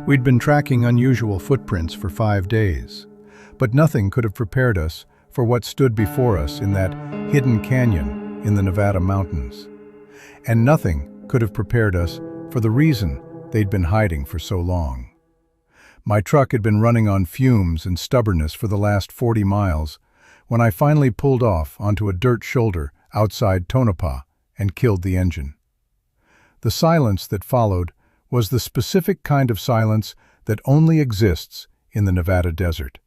We'd been tracking unusual footprints for 5 days, but nothing could have prepared us for what stood before us in that hidden canyon in the Nevada mountains. And nothing could have prepared us for the reason they'd been hiding for so long. My truck had been running on fumes and stubbornness for the last 40 miles when I finally pulled off onto a dirt shoulder outside Tonopah and killed the engine. The silence that followed was the specific kind of silence that only exists in the Nevada desert.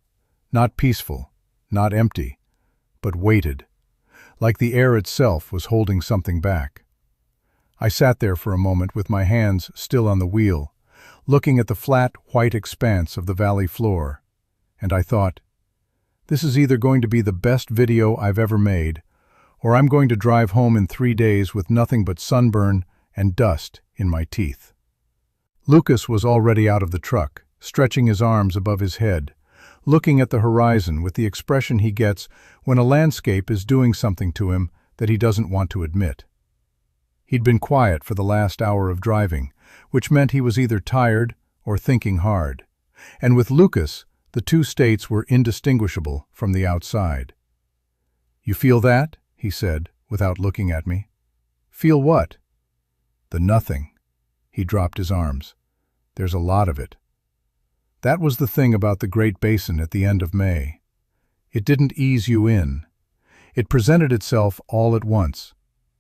Not peaceful, not empty, but weighted, like the air itself was holding something back. I sat there for a moment with my hands still on the wheel, looking at the flat, white expanse of the valley floor, and I thought, this is either going to be the best video I've ever made, or I'm going to drive home in 3 days with nothing but sunburn and dust in my teeth. Lucas was already out of the truck, stretching his arms above his head, looking at the horizon with the expression he gets when a landscape is doing something to him that he doesn't want to admit. He'd been quiet for the last hour of driving, which meant he was either tired or thinking hard. And with Lucas, the two states were indistinguishable from the outside. "You feel that?" he said, without looking at me. "Feel what?" "The nothing." He dropped his arms. "There's a lot of it." That was the thing about the Great Basin at the end of May. It didn't ease you in. It presented itself all at once.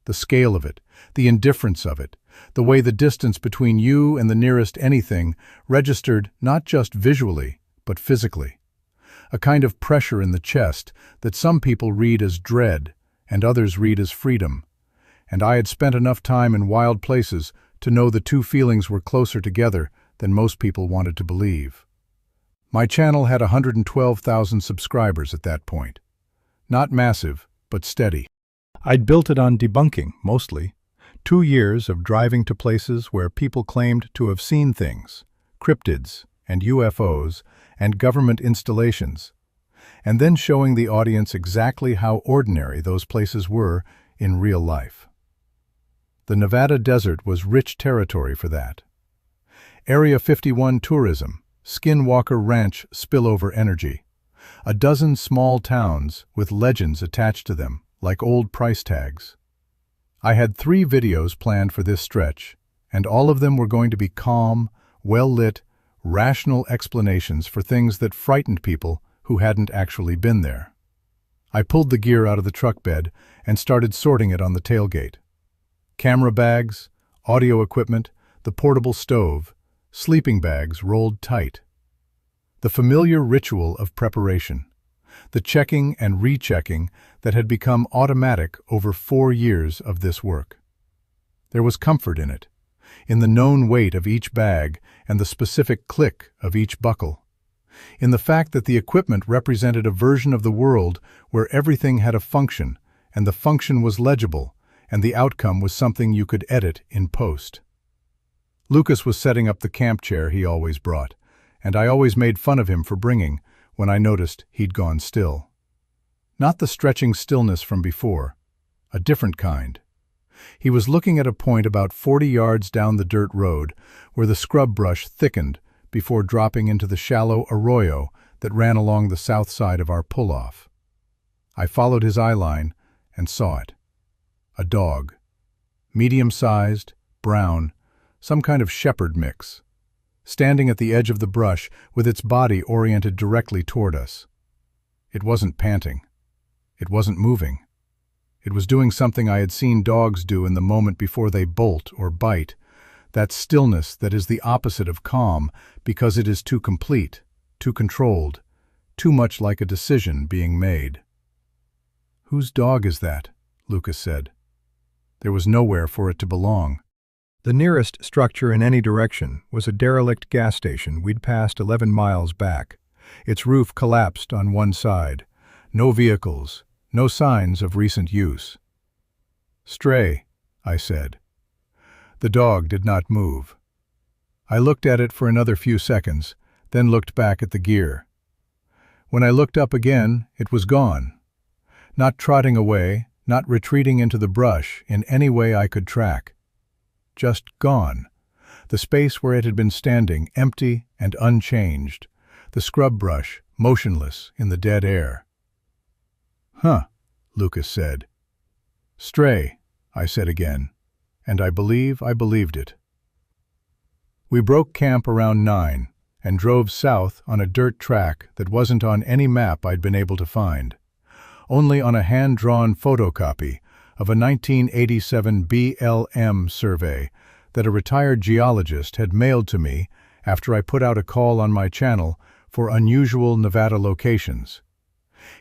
The scale of it, the indifference of it, the way the distance between you and the nearest anything registered not just visually, but physically. A kind of pressure in the chest that some people read as dread and others read as freedom. And I had spent enough time in wild places to know the two feelings were closer together than most people wanted to believe. My channel had 112,000 subscribers at that point. Not massive, but steady. I'd built it on debunking, mostly. 2 years of driving to places where people claimed to have seen things, cryptids and UFOs and government installations, and then showing the audience exactly how ordinary those places were in real life. The Nevada desert was rich territory for that. Area 51 tourism, Skinwalker Ranch spillover energy, a dozen small towns with legends attached to them, like old price tags. I had 3 videos planned for this stretch, and all of them were going to be calm, well-lit, rational explanations for things that frightened people who hadn't actually been there. I pulled the gear out of the truck bed and started sorting it on the tailgate. Camera bags, audio equipment, the portable stove, sleeping bags rolled tight. The familiar ritual of preparation, the checking and rechecking that had become automatic over 4 years of this work. There was comfort in it, in the known weight of each bag and the specific click of each buckle, in the fact that the equipment represented a version of the world where everything had a function, and the function was legible, and the outcome was something you could edit in post. Lucas was setting up the camp chair he always brought, and I always made fun of him for bringing when I noticed he'd gone still. Not the stretching stillness from before, a different kind. He was looking at a point about 40 yards down the dirt road where the scrub brush thickened before dropping into the shallow arroyo that ran along the south side of our pull-off. I followed his eye line and saw it. A dog. Medium-sized, brown, some kind of shepherd mix, standing at the edge of the brush with its body oriented directly toward us. It wasn't panting. It wasn't moving. It was doing something I had seen dogs do in the moment before they bolt or bite, that stillness that is the opposite of calm because it is too complete, too controlled, too much like a decision being made. "Whose dog is that?" Lucas said. There was nowhere for it to belong. The nearest structure in any direction was a derelict gas station we'd passed 11 miles back. Its roof collapsed on one side. No vehicles, no signs of recent use. "Stray," I said. The dog did not move. I looked at it for another few seconds, then looked back at the gear. When I looked up again, it was gone. Not trotting away, not retreating into the brush in any way I could track. Just gone. the space where it had been standing, empty and unchanged, the scrub brush motionless in the dead air. "Huh," Lucas said. "Stray," I said again, and I believed it. We broke camp around 9 and drove south on a dirt track that wasn't on any map I'd been able to find, only on a hand-drawn photocopy of a 1987 BLM survey that a retired geologist had mailed to me after I put out a call on my channel for unusual Nevada locations.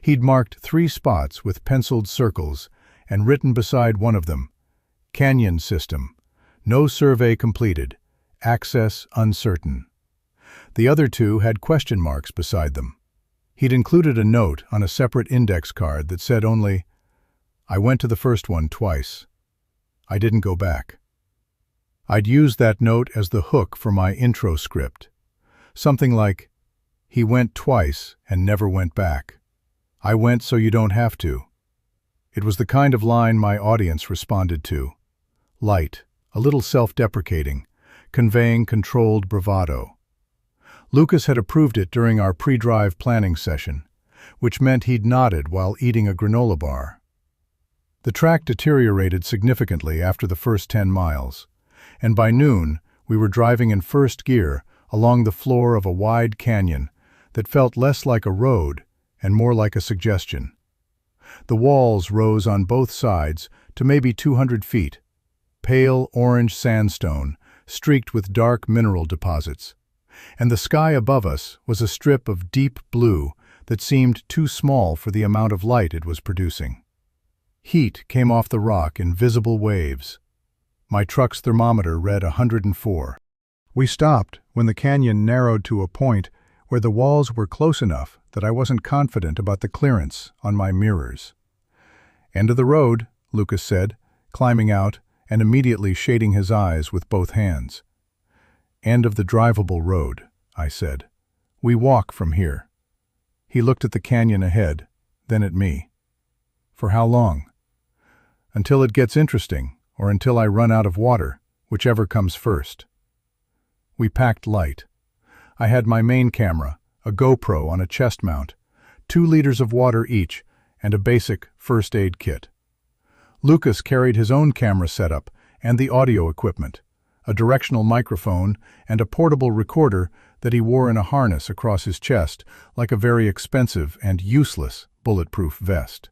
He'd marked 3 spots with penciled circles and written beside one of them, "Canyon System, no survey completed, access uncertain." The other 2 had question marks beside them. He'd included a note on a separate index card that said only, "I went to the first one twice. I didn't go back." I'd used that note as the hook for my intro script. Something like, "He went twice and never went back. I went so you don't have to." It was the kind of line my audience responded to. Light, a little self-deprecating, conveying controlled bravado. Lucas had approved it during our pre-drive planning session, which meant he'd nodded while eating a granola bar. The track deteriorated significantly after the first 10 miles, and by noon we were driving in first gear along the floor of a wide canyon that felt less like a road and more like a suggestion. The walls rose on both sides to maybe 200 feet, pale orange sandstone streaked with dark mineral deposits, and the sky above us was a strip of deep blue that seemed too small for the amount of light it was producing. Heat came off the rock in visible waves. My truck's thermometer read 104. We stopped when the canyon narrowed to a point where the walls were close enough that I wasn't confident about the clearance on my mirrors. "End of the road," Lucas said, climbing out and immediately shading his eyes with both hands. "End of the drivable road," I said. "We walk from here." He looked at the canyon ahead, then at me. "For how long?" "Until it gets interesting, or until I run out of water, whichever comes first." We packed light. I had my main camera, a GoPro on a chest mount, 2 liters of water each, and a basic first aid kit. Lucas carried his own camera setup and the audio equipment, a directional microphone and a portable recorder that he wore in a harness across his chest like a very expensive and useless bulletproof vest.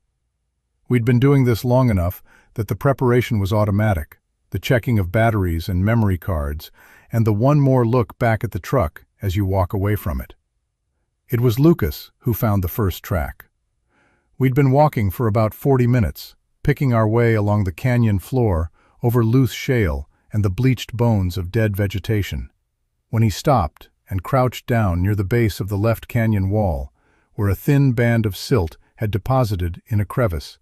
We'd been doing this long enough that the preparation was automatic, the checking of batteries and memory cards, and the one more look back at the truck as you walk away from it. It was Lucas who found the first track. We'd been walking for about 40 minutes, picking our way along the canyon floor over loose shale and the bleached bones of dead vegetation, when he stopped and crouched down near the base of the left canyon wall, where a thin band of silt had deposited in a crevice,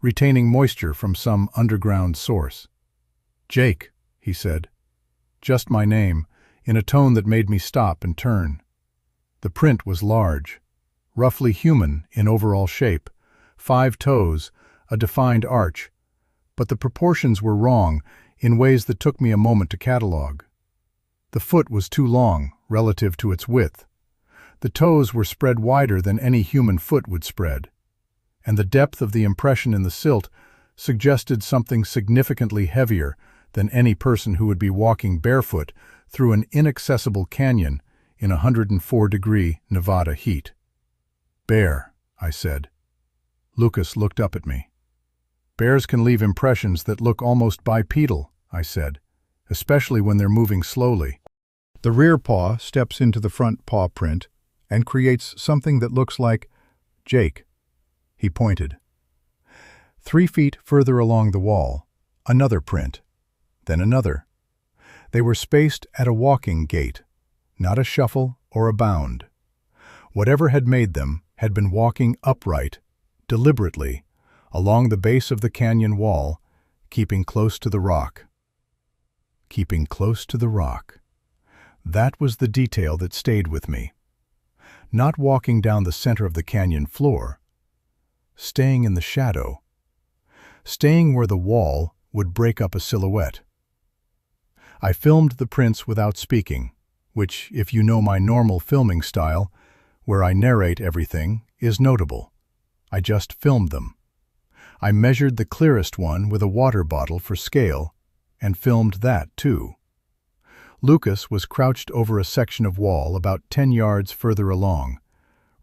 retaining moisture from some underground source. "Jake," he said. Just my name, in a tone that made me stop and turn. The print was large, roughly human in overall shape, 5 toes, a defined arch, but the proportions were wrong in ways that took me a moment to catalog. The foot was too long relative to its width. The toes were spread wider than any human foot would spread, and the depth of the impression in the silt suggested something significantly heavier than any person who would be walking barefoot through an inaccessible canyon in 104-degree Nevada heat. "Bear," I said. Lucas looked up at me. "Bears can leave impressions that look almost bipedal," I said, "especially when they're moving slowly. The rear paw steps into the front paw print and creates something that looks like Jake." He pointed. 3 feet further along the wall, another print, then another. They were spaced at a walking gait, not a shuffle or a bound. Whatever had made them had been walking upright, deliberately, along the base of the canyon wall, keeping close to the rock. Keeping close to the rock. That was the detail that stayed with me. Not walking down the center of the canyon floor, staying in the shadow, staying where the wall would break up a silhouette. I filmed the prints without speaking, which, if you know my normal filming style, where I narrate everything, is notable. I just filmed them. I measured the clearest one with a water bottle for scale and filmed that too. Lucas was crouched over a section of wall about 10 yards further along,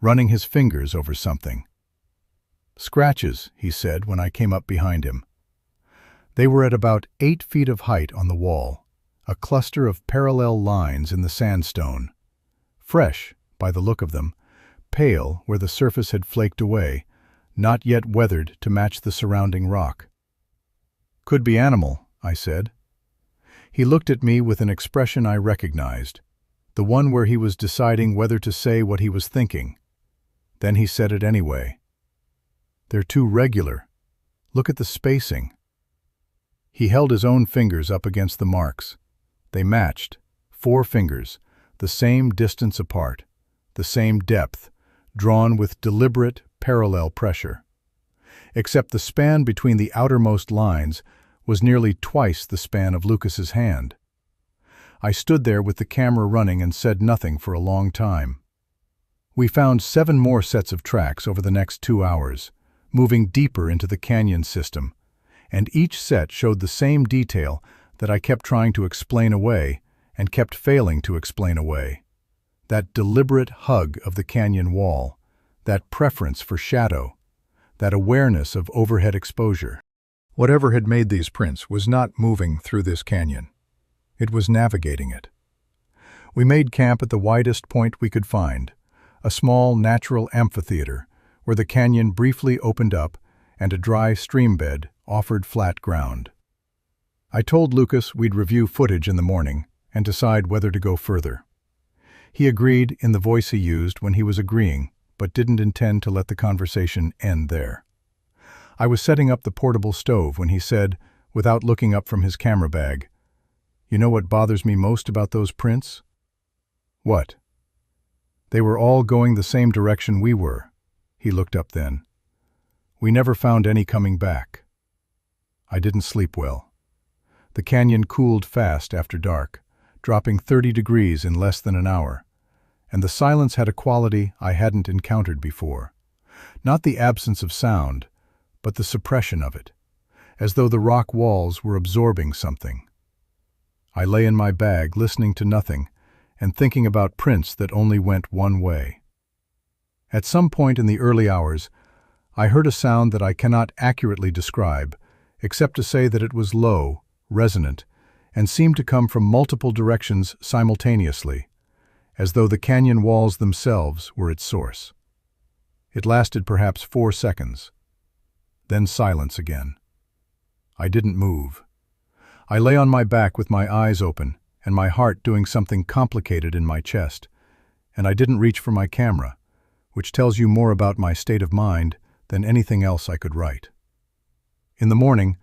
running his fingers over something. "Scratches," he said when I came up behind him. They were at about 8 feet of height on the wall, a cluster of parallel lines in the sandstone. Fresh, by the look of them, pale where the surface had flaked away, not yet weathered to match the surrounding rock. "Could be animal," I said. He looked at me with an expression I recognized, the one where he was deciding whether to say what he was thinking. Then he said it anyway. "They're too regular. Look at the spacing." He held his own fingers up against the marks. They matched, 4 fingers, the same distance apart, the same depth, drawn with deliberate, parallel pressure. Except the span between the outermost lines was nearly twice the span of Lucas's hand. I stood there with the camera running and said nothing for a long time. We found 7 more sets of tracks over the next 2 hours, moving deeper into the canyon system, and each set showed the same detail that I kept trying to explain away and kept failing to explain away. That deliberate hug of the canyon wall, that preference for shadow, that awareness of overhead exposure. Whatever had made these prints was not moving through this canyon. It was navigating it. We made camp at the widest point we could find, a small natural amphitheater where the canyon briefly opened up and a dry stream bed offered flat ground. I told Lucas we'd review footage in the morning and decide whether to go further. He agreed in the voice he used when he was agreeing, but didn't intend to let the conversation end there. I was setting up the portable stove when he said, without looking up from his camera bag, "You know what bothers me most about those prints?" "What?" "They were all going the same direction we were." He looked up then. "We never found any coming back." I didn't sleep well. The canyon cooled fast after dark, dropping 30 degrees in less than an hour, and the silence had a quality I hadn't encountered before. Not the absence of sound, but the suppression of it, as though the rock walls were absorbing something. I lay in my bag listening to nothing and thinking about prints that only went one way. At some point in the early hours, I heard a sound that I cannot accurately describe, except to say that it was low, resonant, and seemed to come from multiple directions simultaneously, as though the canyon walls themselves were its source. It lasted perhaps 4 seconds. Then silence again. I didn't move. I lay on my back with my eyes open and my heart doing something complicated in my chest, and I didn't reach for my camera, which tells you more about my state of mind than anything else I could write. In the morning,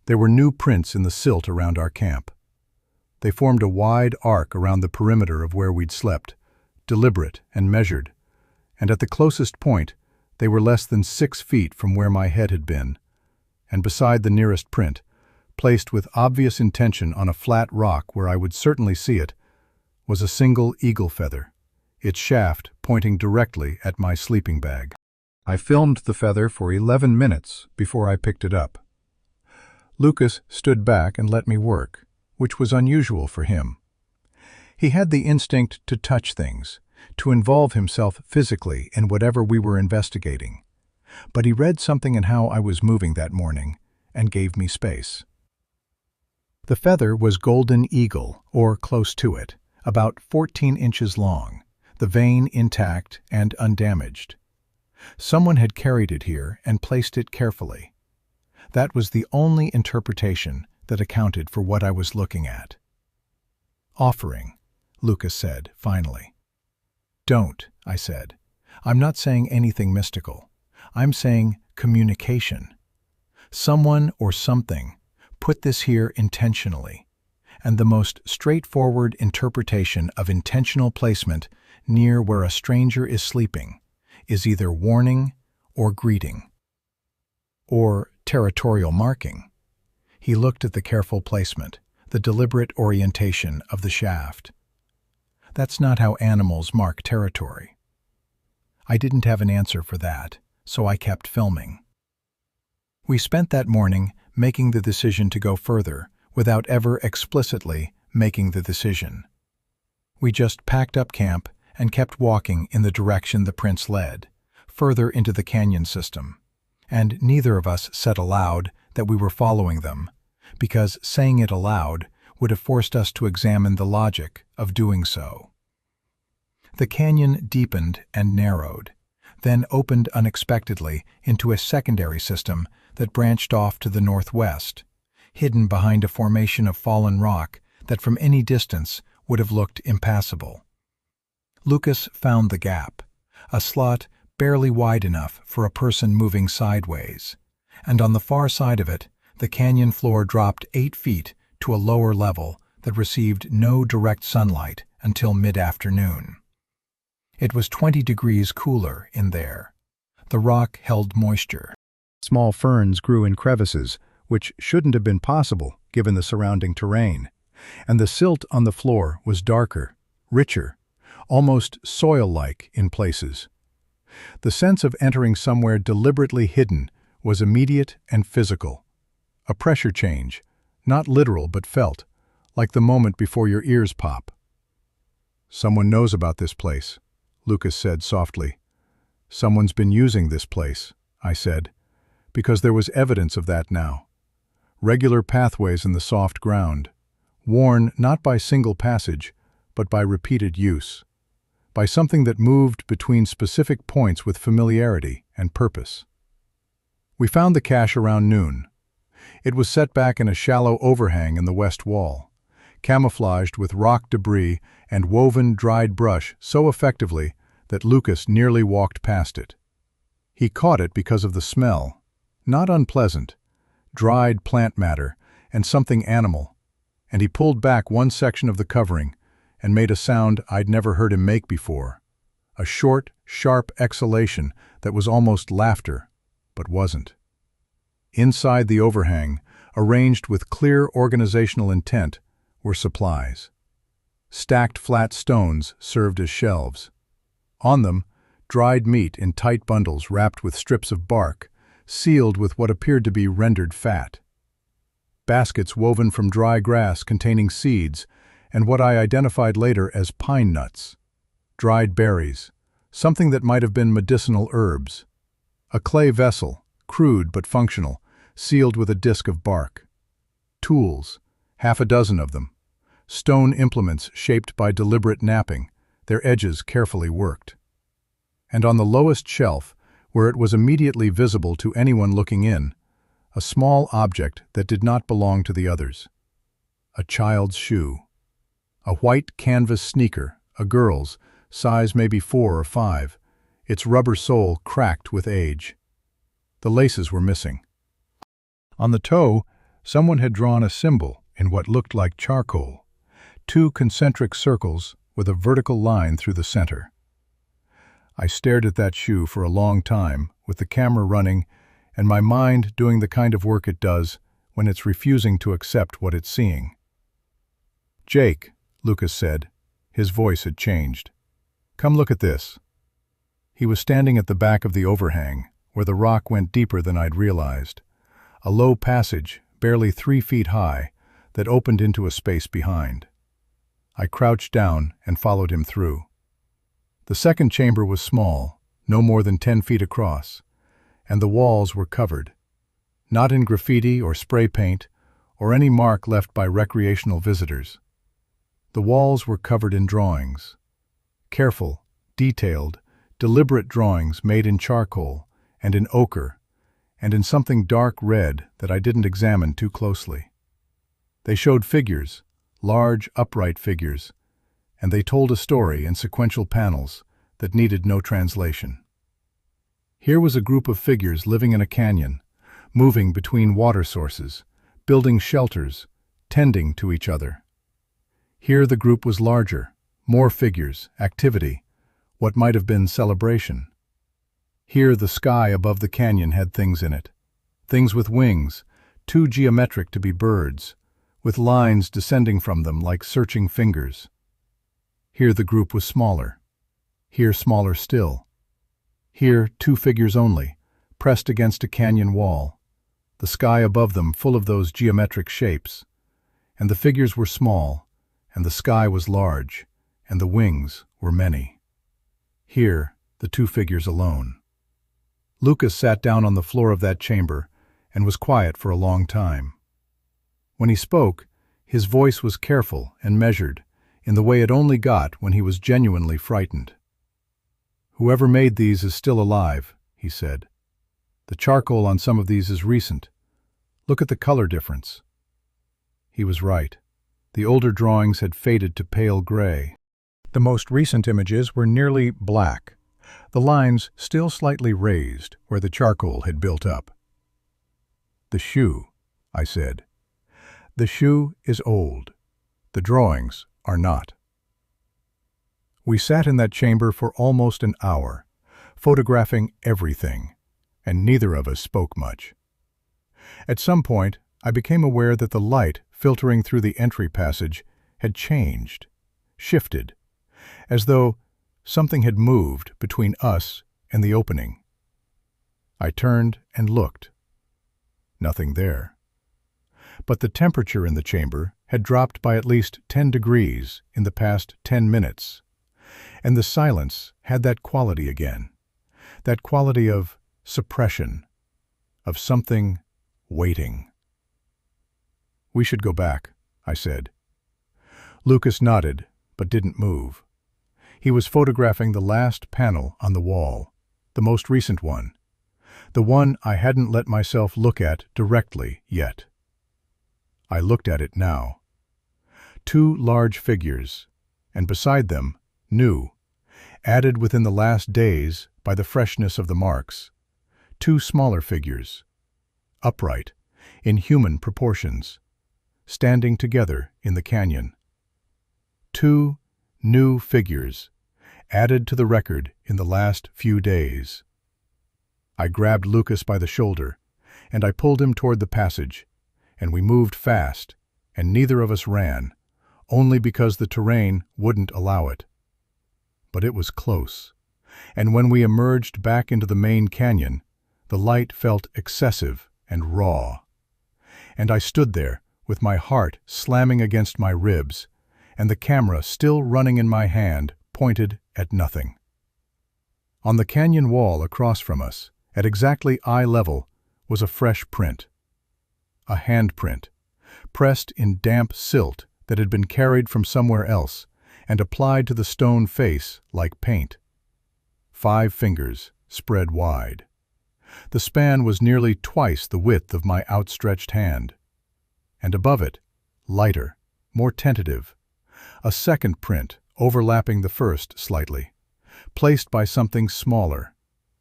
there were new prints in the silt around our camp. They formed a wide arc around the perimeter of where we'd slept, deliberate and measured, and at the closest point, they were less than 6 feet from where my head had been, and beside the nearest print, placed with obvious intention on a flat rock where I would certainly see it, was a single eagle feather, its shaft pointing directly at my sleeping bag. I filmed the feather for 11 minutes before I picked it up. Lucas stood back and let me work, which was unusual for him. He had the instinct to touch things, to involve himself physically in whatever we were investigating. But he read something in how I was moving that morning and gave me space. The feather was golden eagle, or close to it, about 14 inches long, the vein intact and undamaged. Someone had carried it here and placed it carefully. That was the only interpretation that accounted for what I was looking at. "Offering," Lucas said, finally. "Don't," I said. "I'm not saying anything mystical. I'm saying communication. Someone or something put this here intentionally, and the most straightforward interpretation of intentional placement near where a stranger is sleeping is either warning or greeting, or territorial marking." He looked at the careful placement, the deliberate orientation of the shaft. That's not how animals mark territory. I didn't have an answer for that, so I kept filming. We spent that morning making the decision to go further without ever explicitly making the decision. We just packed up camp and kept walking in the direction the prints led, further into the canyon system, and neither of us said aloud that we were following them, because saying it aloud would have forced us to examine the logic of doing so. The canyon deepened and narrowed, then opened unexpectedly into a secondary system that branched off to the northwest, hidden behind a formation of fallen rock that from any distance would have looked impassable. Lucas found the gap, a slot barely wide enough for a person moving sideways, and on the far side of it, the canyon floor dropped 8 feet to a lower level that received no direct sunlight until mid-afternoon. It was 20 degrees cooler in there. The rock held moisture. Small ferns grew in crevices, which shouldn't have been possible given the surrounding terrain, and the silt on the floor was darker, richer, almost soil-like in places. The sense of entering somewhere deliberately hidden was immediate and physical. A pressure change, not literal but felt, like the moment before your ears pop. "Someone knows about this place," Lucas said softly. "Someone's been using this place," I said, because there was evidence of that now. Regular pathways in the soft ground, worn not by single passage, but by repeated use, by something that moved between specific points with familiarity and purpose. We found the cache around noon. It was set back in a shallow overhang in the west wall, camouflaged with rock debris and woven dried brush so effectively that Lucas nearly walked past it. He caught it because of the smell, not unpleasant, dried plant matter and something animal, and he pulled back one section of the covering and made a sound I'd never heard him make before, a short, sharp exhalation that was almost laughter, but wasn't. Inside the overhang, arranged with clear organizational intent, were supplies. Stacked flat stones served as shelves. On them, dried meat in tight bundles wrapped with strips of bark, sealed with what appeared to be rendered fat. Baskets woven from dry grass containing seeds and what I identified later as pine nuts. Dried berries, something that might have been medicinal herbs. A clay vessel, crude but functional, sealed with a disc of bark. Tools, 6 of them. Stone implements shaped by deliberate knapping, their edges carefully worked. And on the lowest shelf, where it was immediately visible to anyone looking in, a small object that did not belong to the others. A child's shoe. A white canvas sneaker, a girl's, size maybe 4 or 5, its rubber sole cracked with age. The laces were missing. On the toe, someone had drawn a symbol in what looked like charcoal, 2 concentric circles with a vertical line through the center. I stared at that shoe for a long time, with the camera running and my mind doing the kind of work it does when it's refusing to accept what it's seeing. "Jake," Lucas said. His voice had changed. "Come look at this." He was standing at the back of the overhang, where the rock went deeper than I'd realized. A low passage, barely 3 feet high, that opened into a space behind. I crouched down and followed him through. The second chamber was small, no more than 10 feet across, and the walls were covered, not in graffiti or spray paint or any mark left by recreational visitors. The walls were covered in drawings. Careful, detailed, deliberate drawings made in charcoal and in ochre and in something dark red that I didn't examine too closely. They showed figures, large, upright figures, and they told a story in sequential panels that needed no translation. Here was a group of figures living in a canyon, moving between water sources, building shelters, tending to each other. Here the group was larger, more figures, activity, what might have been celebration. Here the sky above the canyon had things in it, things with wings, too geometric to be birds, with lines descending from them like searching fingers. Here the group was smaller. Here smaller still. Here 2 figures only, pressed against a canyon wall, the sky above them full of those geometric shapes. And the figures were small, and the sky was large, and the wings were many. Here, the 2 figures alone. Lucas sat down on the floor of that chamber and was quiet for a long time. When he spoke, his voice was careful and measured, in the way it only got when he was genuinely frightened. "Whoever made these is still alive," he said. "The charcoal on some of these is recent. Look at the color difference." He was right. The older drawings had faded to pale gray. The most recent images were nearly black, the lines still slightly raised where the charcoal had built up. "The shoe," I said. "The shoe is old. The drawings are not." We sat in that chamber for almost an hour, photographing everything, and neither of us spoke much. At some point, I became aware that the light filtering through the entry passage had changed, shifted, as though something had moved between us and the opening. I turned and looked. Nothing there. But the temperature in the chamber had dropped by at least 10 degrees in the past 10 minutes, and the silence had that quality again, that quality of suppression, of something waiting. "We should go back," I said. Lucas nodded, but didn't move. He was photographing the last panel on the wall, the most recent one, the one I hadn't let myself look at directly yet. I looked at it now. 2 large figures, and beside them, new, added within the last days by the freshness of the marks. 2 smaller figures, upright, in human proportions, standing together in the canyon. 2 new figures, added to the record in the last few days. I grabbed Lucas by the shoulder, and I pulled him toward the passage, and we moved fast, and neither of us ran, only because the terrain wouldn't allow it. But it was close, and when we emerged back into the main canyon, the light felt excessive and raw. And I stood there, with my heart slamming against my ribs, and the camera still running in my hand, pointed at nothing. On the canyon wall across from us, at exactly eye level, was a fresh print. A handprint, pressed in damp silt that had been carried from somewhere else and applied to the stone face like paint. 5 fingers spread wide. The span was nearly twice the width of my outstretched hand. And above it, lighter, more tentative, a second print overlapping the first slightly, placed by something smaller,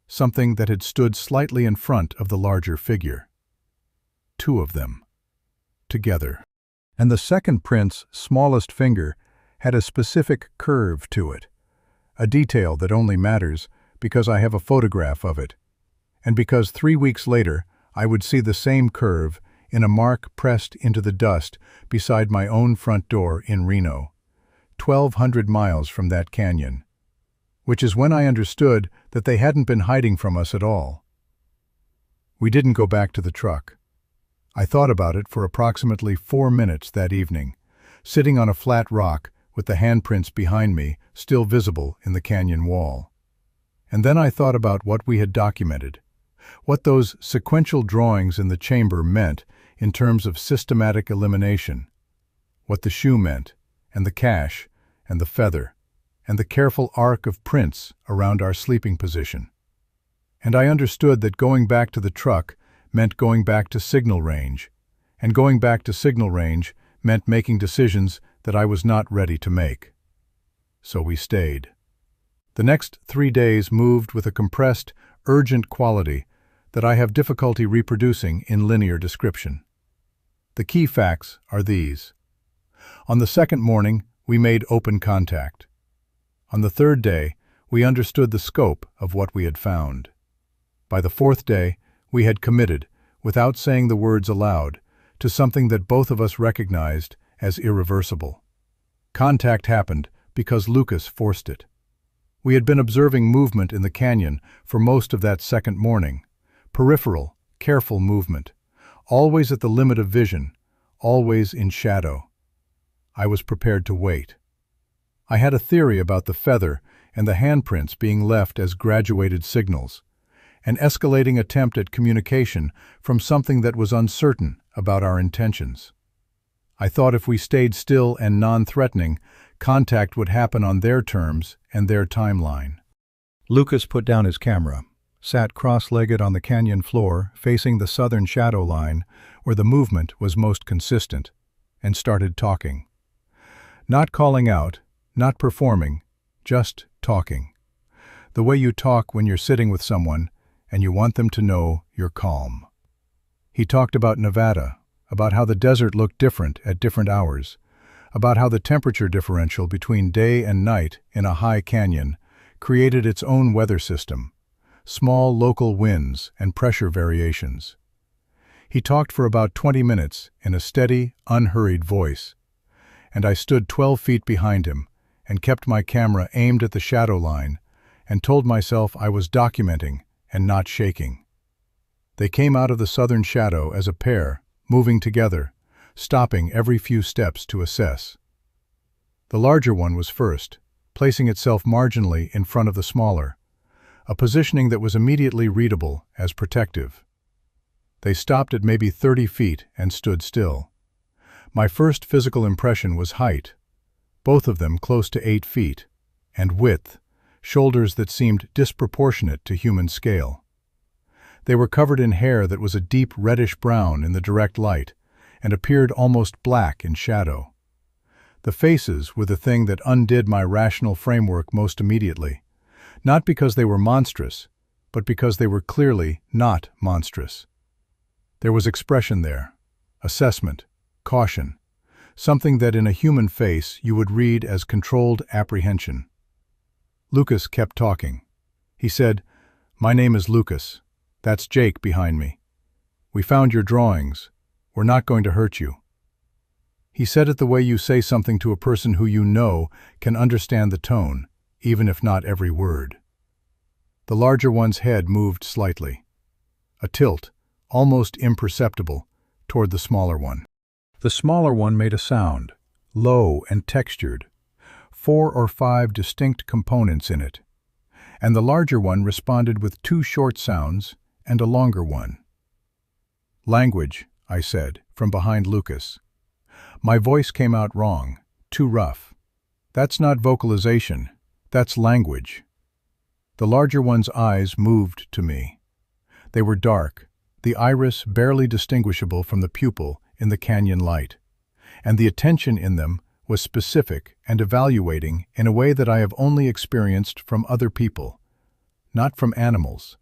something that had stood slightly in front of the larger figure. 2 of them, together. And the second print's smallest finger had a specific curve to it, a detail that only matters because I have a photograph of it, and because 3 weeks later I would see the same curve in a mark pressed into the dust beside my own front door in Reno, 1,200 miles from that canyon, which is when I understood that they hadn't been hiding from us at all. We didn't go back to the truck. I thought about it for approximately 4 minutes that evening, sitting on a flat rock with the handprints behind me still visible in the canyon wall. And then I thought about what we had documented, what those sequential drawings in the chamber meant in terms of systematic elimination, what the shoe meant, and the cache, and the feather, and the careful arc of prints around our sleeping position. And I understood that going back to the truck meant going back to signal range, and going back to signal range meant making decisions that I was not ready to make. So we stayed. The next 3 days moved with a compressed, urgent quality that I have difficulty reproducing in linear description. The key facts are these. On the second morning, we made open contact. On the third day, we understood the scope of what we had found. By the fourth day, we had committed, without saying the words aloud, to something that both of us recognized as irreversible. Contact happened because Lucas forced it. We had been observing movement in the canyon for most of that second morning. Peripheral, careful movement. Always at the limit of vision, always in shadow. I was prepared to wait. I had a theory about the feather and the handprints being left as graduated signals, an escalating attempt at communication from something that was uncertain about our intentions. I thought if we stayed still and non-threatening, contact would happen on their terms and their timeline. Lucas put down his camera, sat cross-legged on the canyon floor facing the southern shadow line where the movement was most consistent, and started talking. Not calling out, not performing, just talking. The way you talk when you're sitting with someone and you want them to know you're calm. He talked about Nevada, about how the desert looked different at different hours, about how the temperature differential between day and night in a high canyon created its own weather system, small local winds and pressure variations. He talked for about 20 minutes in a steady, unhurried voice, and I stood 12 feet behind him and kept my camera aimed at the shadow line and told myself I was documenting and not shaking. They came out of the southern shadow as a pair, moving together, stopping every few steps to assess. The larger one was first, placing itself marginally in front of the smaller, a positioning that was immediately readable as protective. They stopped at maybe 30 feet and stood still. My first physical impression was height, both of them close to 8 feet, and width, shoulders that seemed disproportionate to human scale. They were covered in hair that was a deep reddish-brown in the direct light and appeared almost black in shadow. The faces were the thing that undid my rational framework most immediately, not because they were monstrous, but because they were clearly not monstrous. There was expression there, assessment, caution, something that in a human face you would read as controlled apprehension. Lucas kept talking. He said, "My name is Lucas. That's Jake behind me. We found your drawings. We're not going to hurt you." He said it the way you say something to a person who you know can understand the tone, even if not every word. The larger one's head moved slightly. A tilt, almost imperceptible, toward the smaller one. The smaller one made a sound, low and textured, 4 or 5 distinct components in it, and the larger one responded with 2 short sounds and a longer one. "Language," I said, from behind Lucas. My voice came out wrong, too rough. "That's not vocalization, that's language." The larger one's eyes moved to me. They were dark, the iris barely distinguishable from the pupil in the canyon light, and the attention in them was specific and evaluating in a way that I have only experienced from other people, not from animals,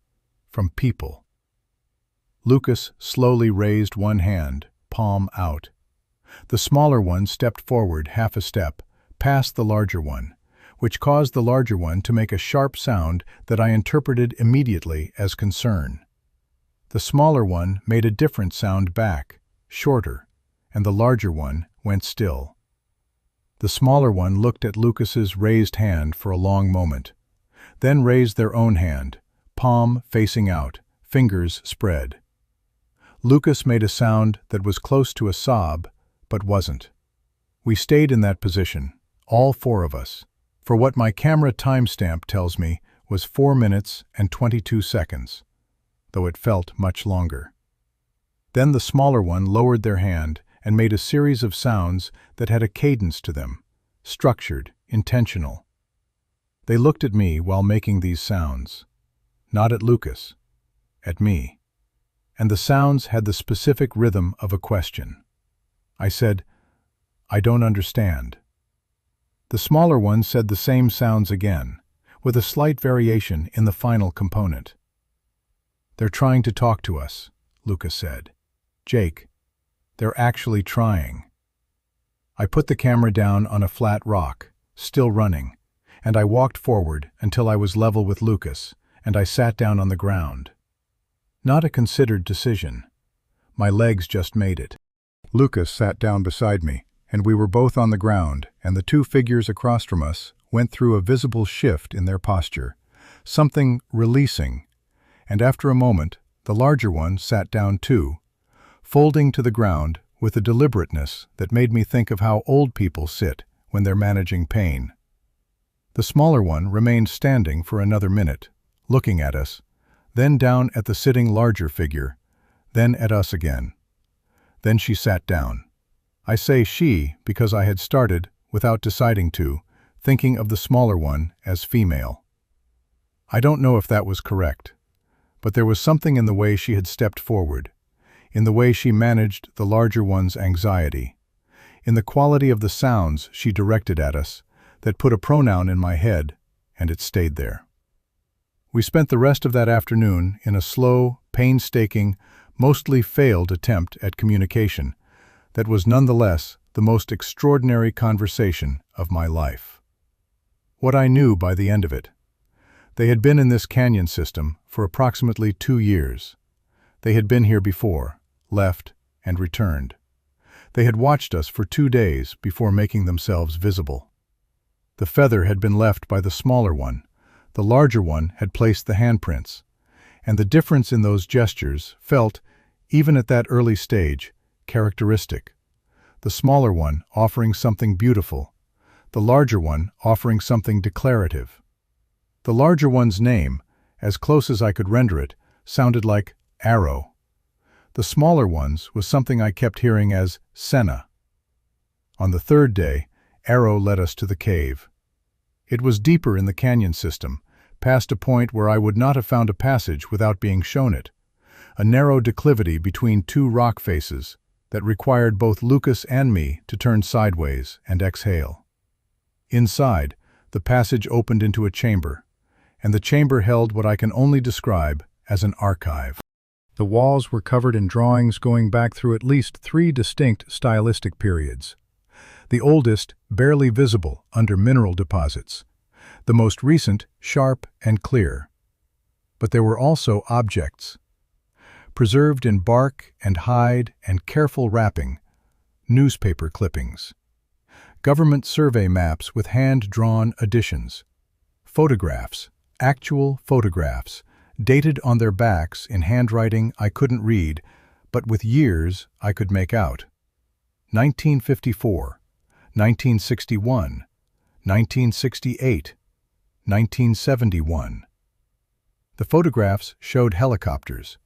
from people. Lucas slowly raised one hand, palm out. The smaller one stepped forward half a step, past the larger one, which caused the larger one to make a sharp sound that I interpreted immediately as concern. The smaller one made a different sound back, shorter, and the larger one went still. The smaller one looked at Lucas's raised hand for a long moment, then raised their own hand, palm facing out, fingers spread. Lucas made a sound that was close to a sob, but wasn't. We stayed in that position, all 4 of us, for what my camera timestamp tells me was 4 minutes and 22 seconds, though it felt much longer. Then the smaller one lowered their hand and made a series of sounds that had a cadence to them, structured, intentional. They looked at me while making these sounds, not at Lucas, at me. And the sounds had the specific rhythm of a question. I said, "I don't understand." The smaller one said the same sounds again, with a slight variation in the final component. "They're trying to talk to us," Lucas said. "Jake, they're actually trying." I put the camera down on a flat rock, still running, and I walked forward until I was level with Lucas, and I sat down on the ground. Not a considered decision. My legs just made it. Lucas sat down beside me, and we were both on the ground, and the two figures across from us went through a visible shift in their posture, something releasing, and after a moment, the larger one sat down too, folding to the ground with a deliberateness that made me think of how old people sit when they're managing pain. The smaller one remained standing for another minute, looking at us, then down at the sitting larger figure, then at us again. Then she sat down. I say she because I had started, without deciding to, thinking of the smaller one as female. I don't know if that was correct, but there was something in the way she had stepped forward, in the way she managed the larger one's anxiety, in the quality of the sounds she directed at us, that put a pronoun in my head, and it stayed there. We spent the rest of that afternoon in a slow, painstaking, mostly failed attempt at communication that was nonetheless the most extraordinary conversation of my life. What I knew by the end of it. They had been in this canyon system for approximately 2 years. They had been here before, left, and returned. They had watched us for 2 days before making themselves visible. The feather had been left by the smaller one. The larger one had placed the handprints, and the difference in those gestures felt, even at that early stage, characteristic. The smaller one offering something beautiful, the larger one offering something declarative. The larger one's name, as close as I could render it, sounded like Arrow. The smaller one's was something I kept hearing as Senna. On the 3rd day, Arrow led us to the cave. It was deeper in the canyon system, past a point where I would not have found a passage without being shown it, a narrow declivity between 2 rock faces that required both Lucas and me to turn sideways and exhale. Inside, the passage opened into a chamber, and the chamber held what I can only describe as an archive. The walls were covered in drawings going back through at least 3 distinct stylistic periods. The oldest barely visible under mineral deposits, the most recent sharp and clear. But there were also objects, preserved in bark and hide and careful wrapping, newspaper clippings, government survey maps with hand-drawn additions, photographs, actual photographs, dated on their backs in handwriting I couldn't read, but with years I could make out. 1954, 1961, 1968, 1971. The photographs showed helicopters.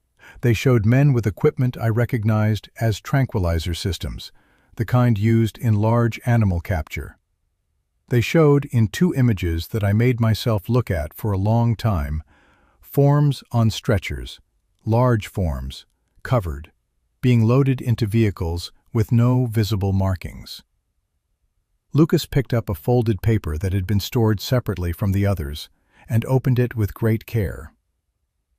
They showed men with equipment I recognized as tranquilizer systems, the kind used in large animal capture. They showed, in 2 images that I made myself look at for a long time, forms on stretchers, large forms, covered, being loaded into vehicles with no visible markings. Lucas picked up a folded paper that had been stored separately from the others and opened it with great care.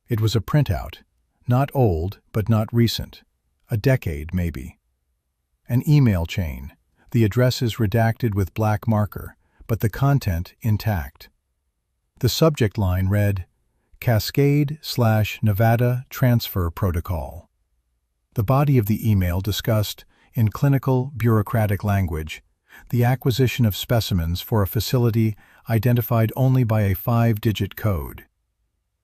It was a printout, not old but not recent, a decade maybe. An email chain, the addresses redacted with black marker, but the content intact. The subject line read, Cascade/Nevada Transfer Protocol. The body of the email discussed, in clinical, bureaucratic language, the acquisition of specimens for a facility identified only by a 5-digit code.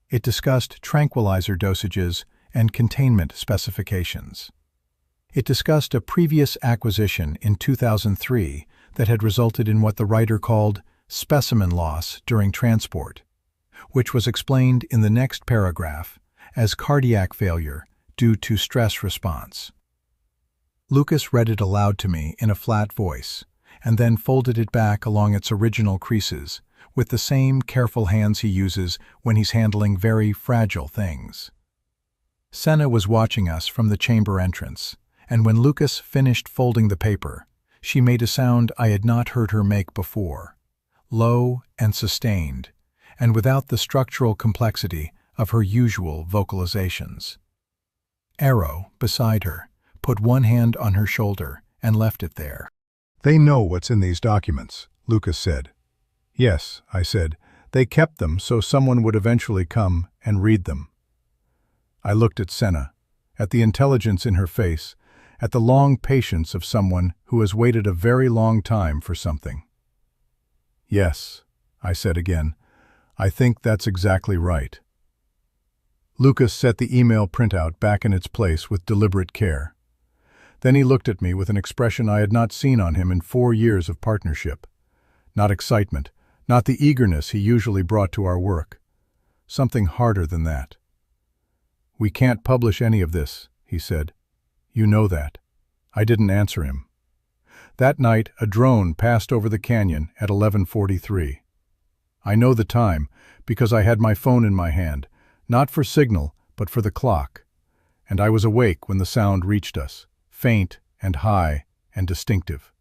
It discussed tranquilizer dosages and containment specifications. It discussed a previous acquisition in 2003 that had resulted in what the writer called specimen loss during transport, which was explained in the next paragraph as cardiac failure due to stress response. Lucas read it aloud to me in a flat voice, and then folded it back along its original creases, with the same careful hands he uses when he's handling very fragile things. Senna was watching us from the chamber entrance, and when Lucas finished folding the paper, she made a sound I had not heard her make before, low and sustained, and without the structural complexity of her usual vocalizations. Arrow, beside her, put one hand on her shoulder and left it there. "They know what's in these documents," Lucas said. "Yes," I said. "They kept them so someone would eventually come and read them." I looked at Senna, at the intelligence in her face, at the long patience of someone who has waited a very long time for something. "Yes," I said again, "I think that's exactly right." Lucas set the email printout back in its place with deliberate care. Then he looked at me with an expression I had not seen on him in 4 years of partnership. Not excitement, not the eagerness he usually brought to our work. Something harder than that. "We can't publish any of this," he said. "You know that." I didn't answer him. That night, a drone passed over the canyon at 11:43. I know the time because I had my phone in my hand, not for signal, but for the clock. And I was awake when the sound reached us, faint and high and distinctive.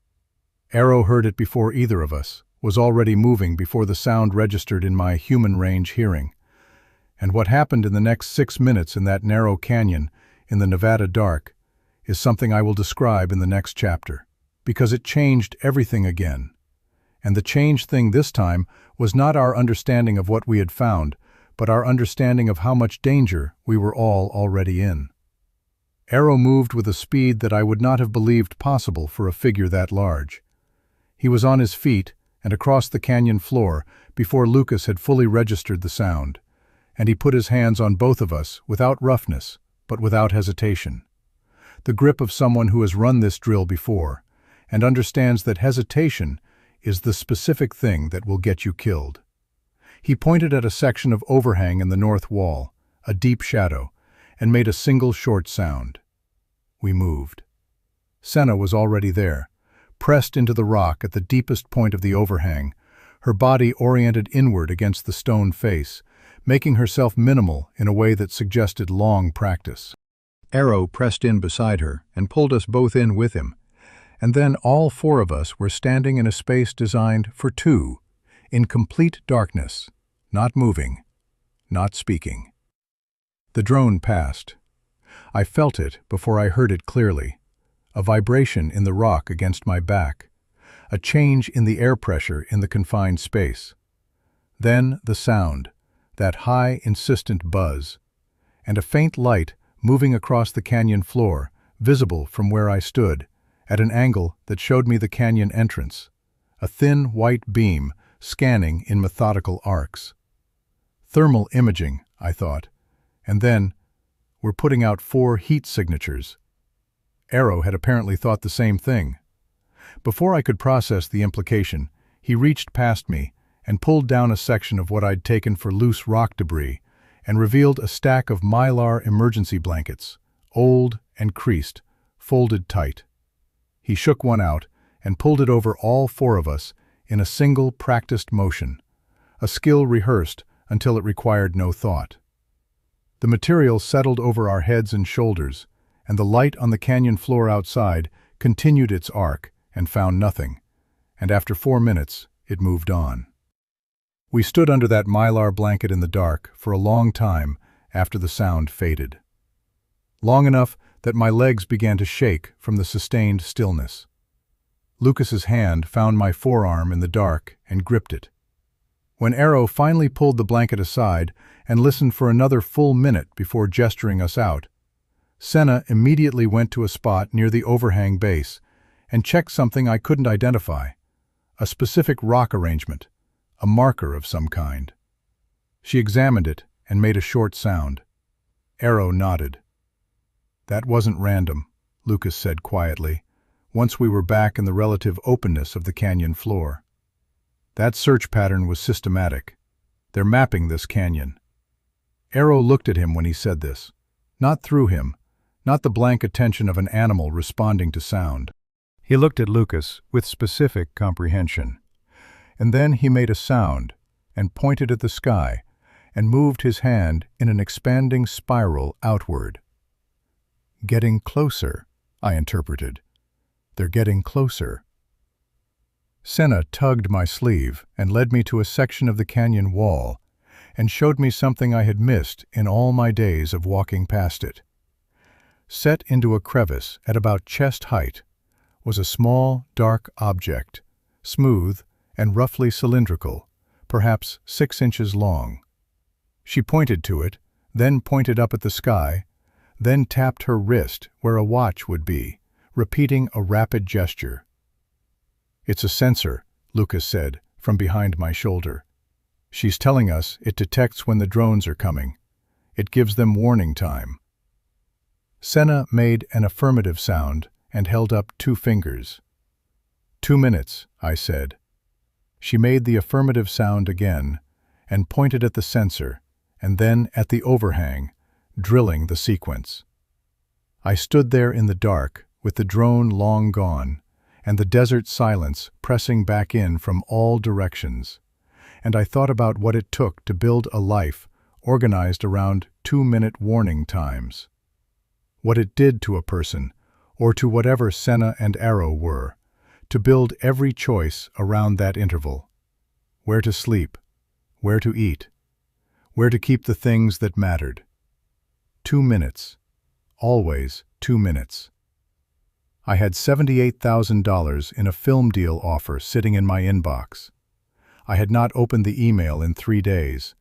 Arrow heard it before either of us, was already moving before the sound registered in my human range hearing. And what happened in the next 6 minutes in that narrow canyon, in the Nevada dark, is something I will describe in the next chapter, because it changed everything again. And the changed thing this time was not our understanding of what we had found, but our understanding of how much danger we were all already in. Arrow moved with a speed that I would not have believed possible for a figure that large. He was on his feet and across the canyon floor before Lucas had fully registered the sound, and he put his hands on both of us without roughness, but without hesitation. The grip of someone who has run this drill before and understands that hesitation is the specific thing that will get you killed. He pointed at a section of overhang in the north wall, a deep shadow, and made a single short sound. We moved. Senna was already there, pressed into the rock at the deepest point of the overhang, her body oriented inward against the stone face, making herself minimal in a way that suggested long practice. Arrow pressed in beside her and pulled us both in with him, and then all 4 of us were standing in a space designed for 2, in complete darkness, not moving, not speaking. The drone passed. I felt it before I heard it clearly, a vibration in the rock against my back, a change in the air pressure in the confined space. Then the sound, that high, insistent buzz, and a faint light moving across the canyon floor, visible from where I stood, at an angle that showed me the canyon entrance, a thin white beam scanning in methodical arcs. Thermal imaging, I thought, and then, we're putting out 4 heat signatures. Arrow had apparently thought the same thing. Before I could process the implication, he reached past me and pulled down a section of what I'd taken for loose rock debris and revealed a stack of mylar emergency blankets, old and creased, folded tight. He shook one out and pulled it over all 4 of us in a single practiced motion, a skill rehearsed until it required no thought. The material settled over our heads and shoulders, and the light on the canyon floor outside continued its arc and found nothing, and after 4 minutes, it moved on. We stood under that mylar blanket in the dark for a long time after the sound faded. Long enough that my legs began to shake from the sustained stillness. Lucas's hand found my forearm in the dark and gripped it. When Arrow finally pulled the blanket aside and listened for another full minute before gesturing us out, Senna immediately went to a spot near the overhang base and checked something I couldn't identify, a specific rock arrangement, a marker of some kind. She examined it and made a short sound. Arrow nodded. "That wasn't random," Lucas said quietly, once we were back in the relative openness of the canyon floor. "That search pattern was systematic. They're mapping this canyon." Arrow looked at him when he said this. Not through him, not the blank attention of an animal responding to sound. He looked at Lucas with specific comprehension. And then he made a sound and pointed at the sky and moved his hand in an expanding spiral outward. "Getting closer," I interpreted. "They're getting closer." Senna tugged my sleeve and led me to a section of the canyon wall and showed me something I had missed in all my days of walking past it. Set into a crevice at about chest height was a small, dark object, smooth and roughly cylindrical, perhaps 6 inches long. She pointed to it, then pointed up at the sky, then tapped her wrist where a watch would be, repeating a rapid gesture. "It's a sensor," Lucas said, from behind my shoulder. "She's telling us it detects when the drones are coming. It gives them warning time." Senna made an affirmative sound and held up 2 fingers. 2 minutes, I said. She made the affirmative sound again and pointed at the sensor and then at the overhang, drilling the sequence. I stood there in the dark with the drone long gone and the desert silence pressing back in from all directions, and I thought about what it took to build a life organized around 2-minute warning times. What it did to a person, or to whatever Senna and Arrow were, to build every choice around that interval. Where to sleep, where to eat, where to keep the things that mattered. 2 minutes. Always 2 minutes. I had $78,000 in a film deal offer sitting in my inbox. I had not opened the email in 3 days,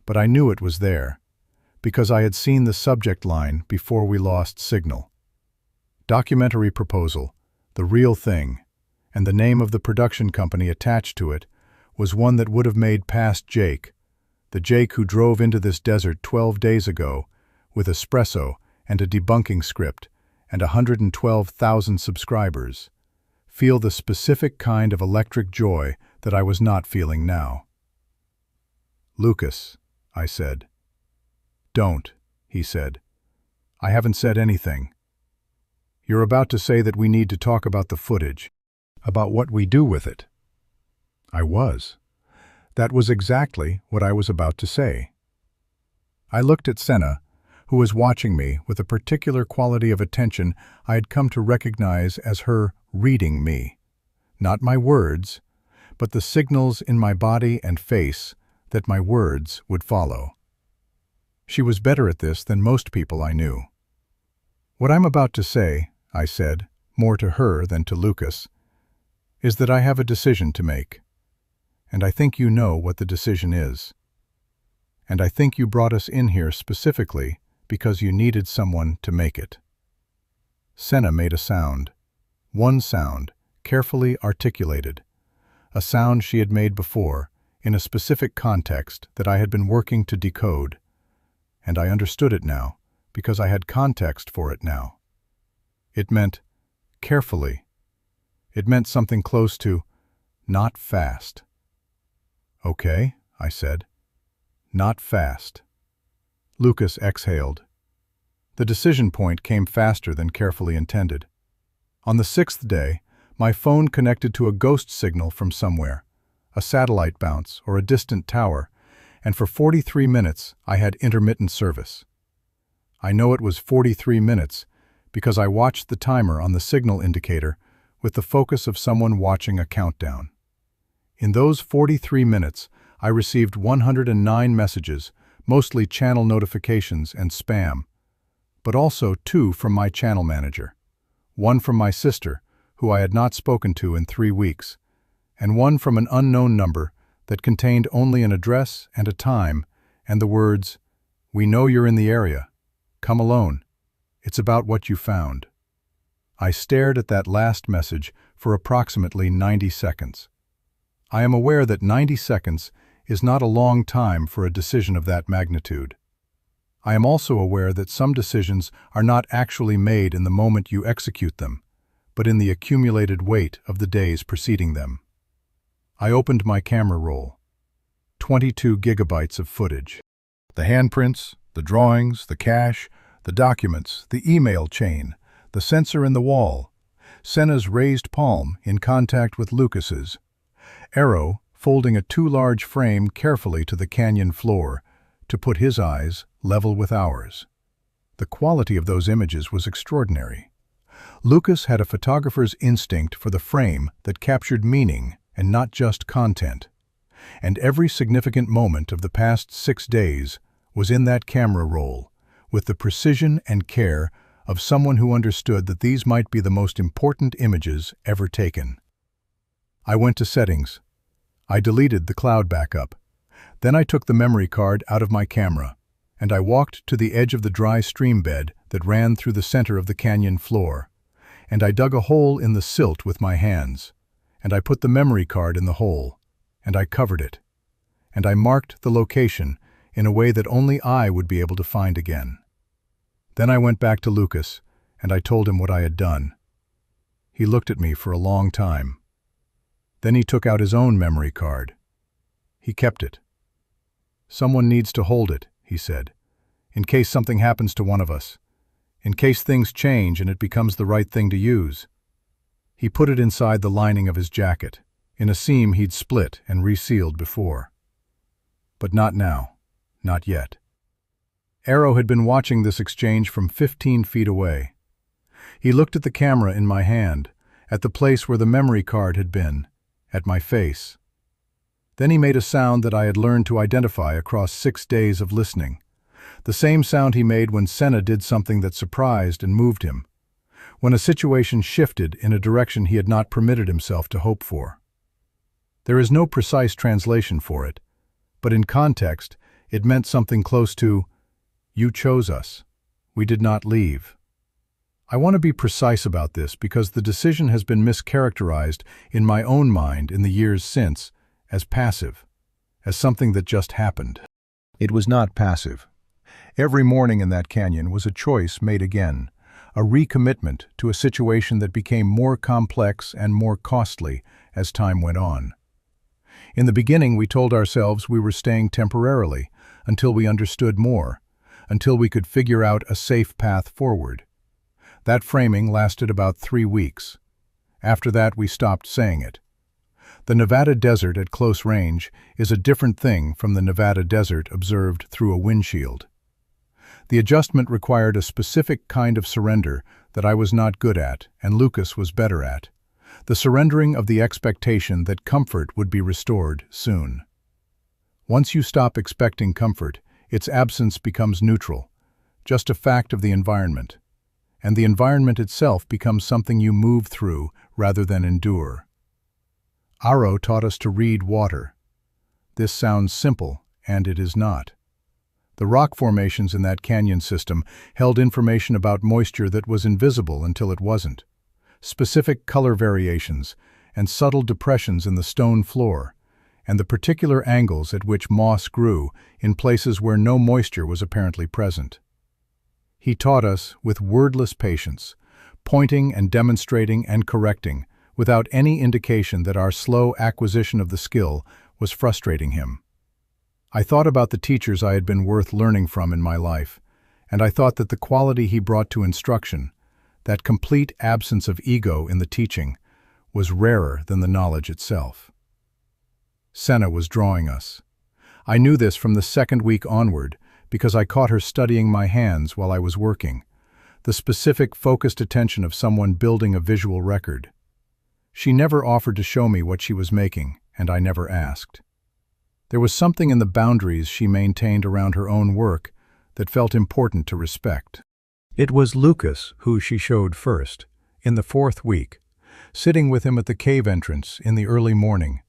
but I knew it was there, because I had seen the subject line before we lost signal. Documentary proposal, the real thing, and the name of the production company attached to it was one that would have made past Jake, the Jake who drove into this desert 12 days ago with espresso and a debunking script and 112,000 subscribers, feel the specific kind of electric joy that I was not feeling now. "Lucas," I said. "Don't," he said. "I haven't said anything. You're about to say that we need to talk about the footage, about what we do with it." I was. That was exactly what I was about to say. I looked at Senna, who was watching me with a particular quality of attention I had come to recognize as her reading me. Not my words, but the signals in my body and face that my words would follow. She was better at this than most people I knew. "What I'm about to say," I said, more to her than to Lucas, "is that I have a decision to make. And I think you know what the decision is. And I think you brought us in here specifically because you needed someone to make it." Senna made a sound. One sound, carefully articulated. A sound she had made before, in a specific context that I had been working to decode. And I understood it now, because I had context for it now. It meant, carefully. It meant something close to, not fast. "Okay," I said. "Not fast." Lucas exhaled. The decision point came faster than carefully intended. On the 6th day, my phone connected to a ghost signal from somewhere, a satellite bounce or a distant tower, and for 43 minutes I had intermittent service. I know it was 43 minutes because I watched the timer on the signal indicator with the focus of someone watching a countdown. In those 43 minutes, I received 109 messages, mostly channel notifications and spam, but also 2 from my channel manager, 1 from my sister, who I had not spoken to in 3 weeks, and 1 from an unknown number that contained only an address and a time and the words, "We know you're in the area. Come alone. It's about what you found." I stared at that last message for approximately 90 seconds. I am aware that 90 seconds is not a long time for a decision of that magnitude. I am also aware that some decisions are not actually made in the moment you execute them, but in the accumulated weight of the days preceding them. I opened my camera roll. 22 gigabytes of footage. The handprints, the drawings, the cache, the documents, the email chain, the sensor in the wall, Senna's raised palm in contact with Lucas's, Arrow folding a too large frame carefully to the canyon floor to put his eyes level with ours. The quality of those images was extraordinary. Lucas had a photographer's instinct for the frame that captured meaning and not just content. And every significant moment of the past 6 days was in that camera roll, with the precision and care of someone who understood that these might be the most important images ever taken. I went to settings. I deleted the cloud backup. Then I took the memory card out of my camera, and I walked to the edge of the dry stream bed that ran through the center of the canyon floor, and I dug a hole in the silt with my hands, and I put the memory card in the hole, and I covered it, and I marked the location in a way that only I would be able to find again. Then I went back to Lucas, and I told him what I had done. He looked at me for a long time. Then he took out his own memory card. He kept it. "Someone needs to hold it," he said, "in case something happens to one of us, in case things change and it becomes the right thing to use." He put it inside the lining of his jacket, in a seam he'd split and resealed before. But not now, not yet. Arrow had been watching this exchange from 15 feet away. He looked at the camera in my hand, at the place where the memory card had been, at my face. Then he made a sound that I had learned to identify across 6 days of listening, the same sound he made when Senna did something that surprised and moved him, when a situation shifted in a direction he had not permitted himself to hope for. There is no precise translation for it, but in context it meant something close to, "You chose us. We did not leave." I want to be precise about this because the decision has been mischaracterized in my own mind in the years since as passive, as something that just happened. It was not passive. Every morning in that canyon was a choice made again, a recommitment to a situation that became more complex and more costly as time went on. In the beginning, we told ourselves we were staying temporarily until we understood more, until we could figure out a safe path forward. That framing lasted about 3 weeks. After that, we stopped saying it. The Nevada desert at close range is a different thing from the Nevada desert observed through a windshield. The adjustment required a specific kind of surrender that I was not good at and Lucas was better at. The surrendering of the expectation that comfort would be restored soon. Once you stop expecting comfort, its absence becomes neutral, just a fact of the environment. And the environment itself becomes something you move through rather than endure. Arrow taught us to read water. This sounds simple, and it is not. The rock formations in that canyon system held information about moisture that was invisible until it wasn't. Specific color variations and subtle depressions in the stone floor, and the particular angles at which moss grew in places where no moisture was apparently present. He taught us with wordless patience, pointing and demonstrating and correcting, without any indication that our slow acquisition of the skill was frustrating him. I thought about the teachers I had been worth learning from in my life, and I thought that the quality he brought to instruction, that complete absence of ego in the teaching, was rarer than the knowledge itself. Senna was drawing us. I knew this from the second week onward because I caught her studying my hands while I was working, the specific focused attention of someone building a visual record. She never offered to show me what she was making, and I never asked. There was something in the boundaries she maintained around her own work that felt important to respect. It was Lucas who she showed first, in the 4th week, sitting with him at the cave entrance in the early morning,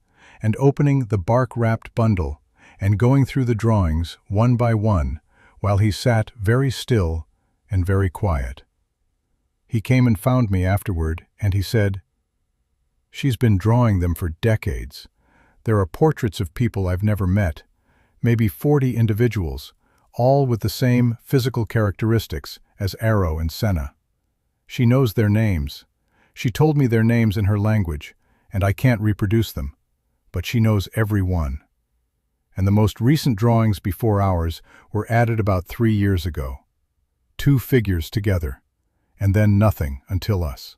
and opening the bark-wrapped bundle and going through the drawings one by one while he sat very still and very quiet. He came and found me afterward, and he said, "She's been drawing them for decades. There are portraits of people I've never met, maybe 40 individuals, all with the same physical characteristics as Arrow and Senna. She knows their names. She told me their names in her language, and I can't reproduce them, but she knows every one. And the most recent drawings before ours were added about 3 years ago. 2 figures together, and then nothing until us."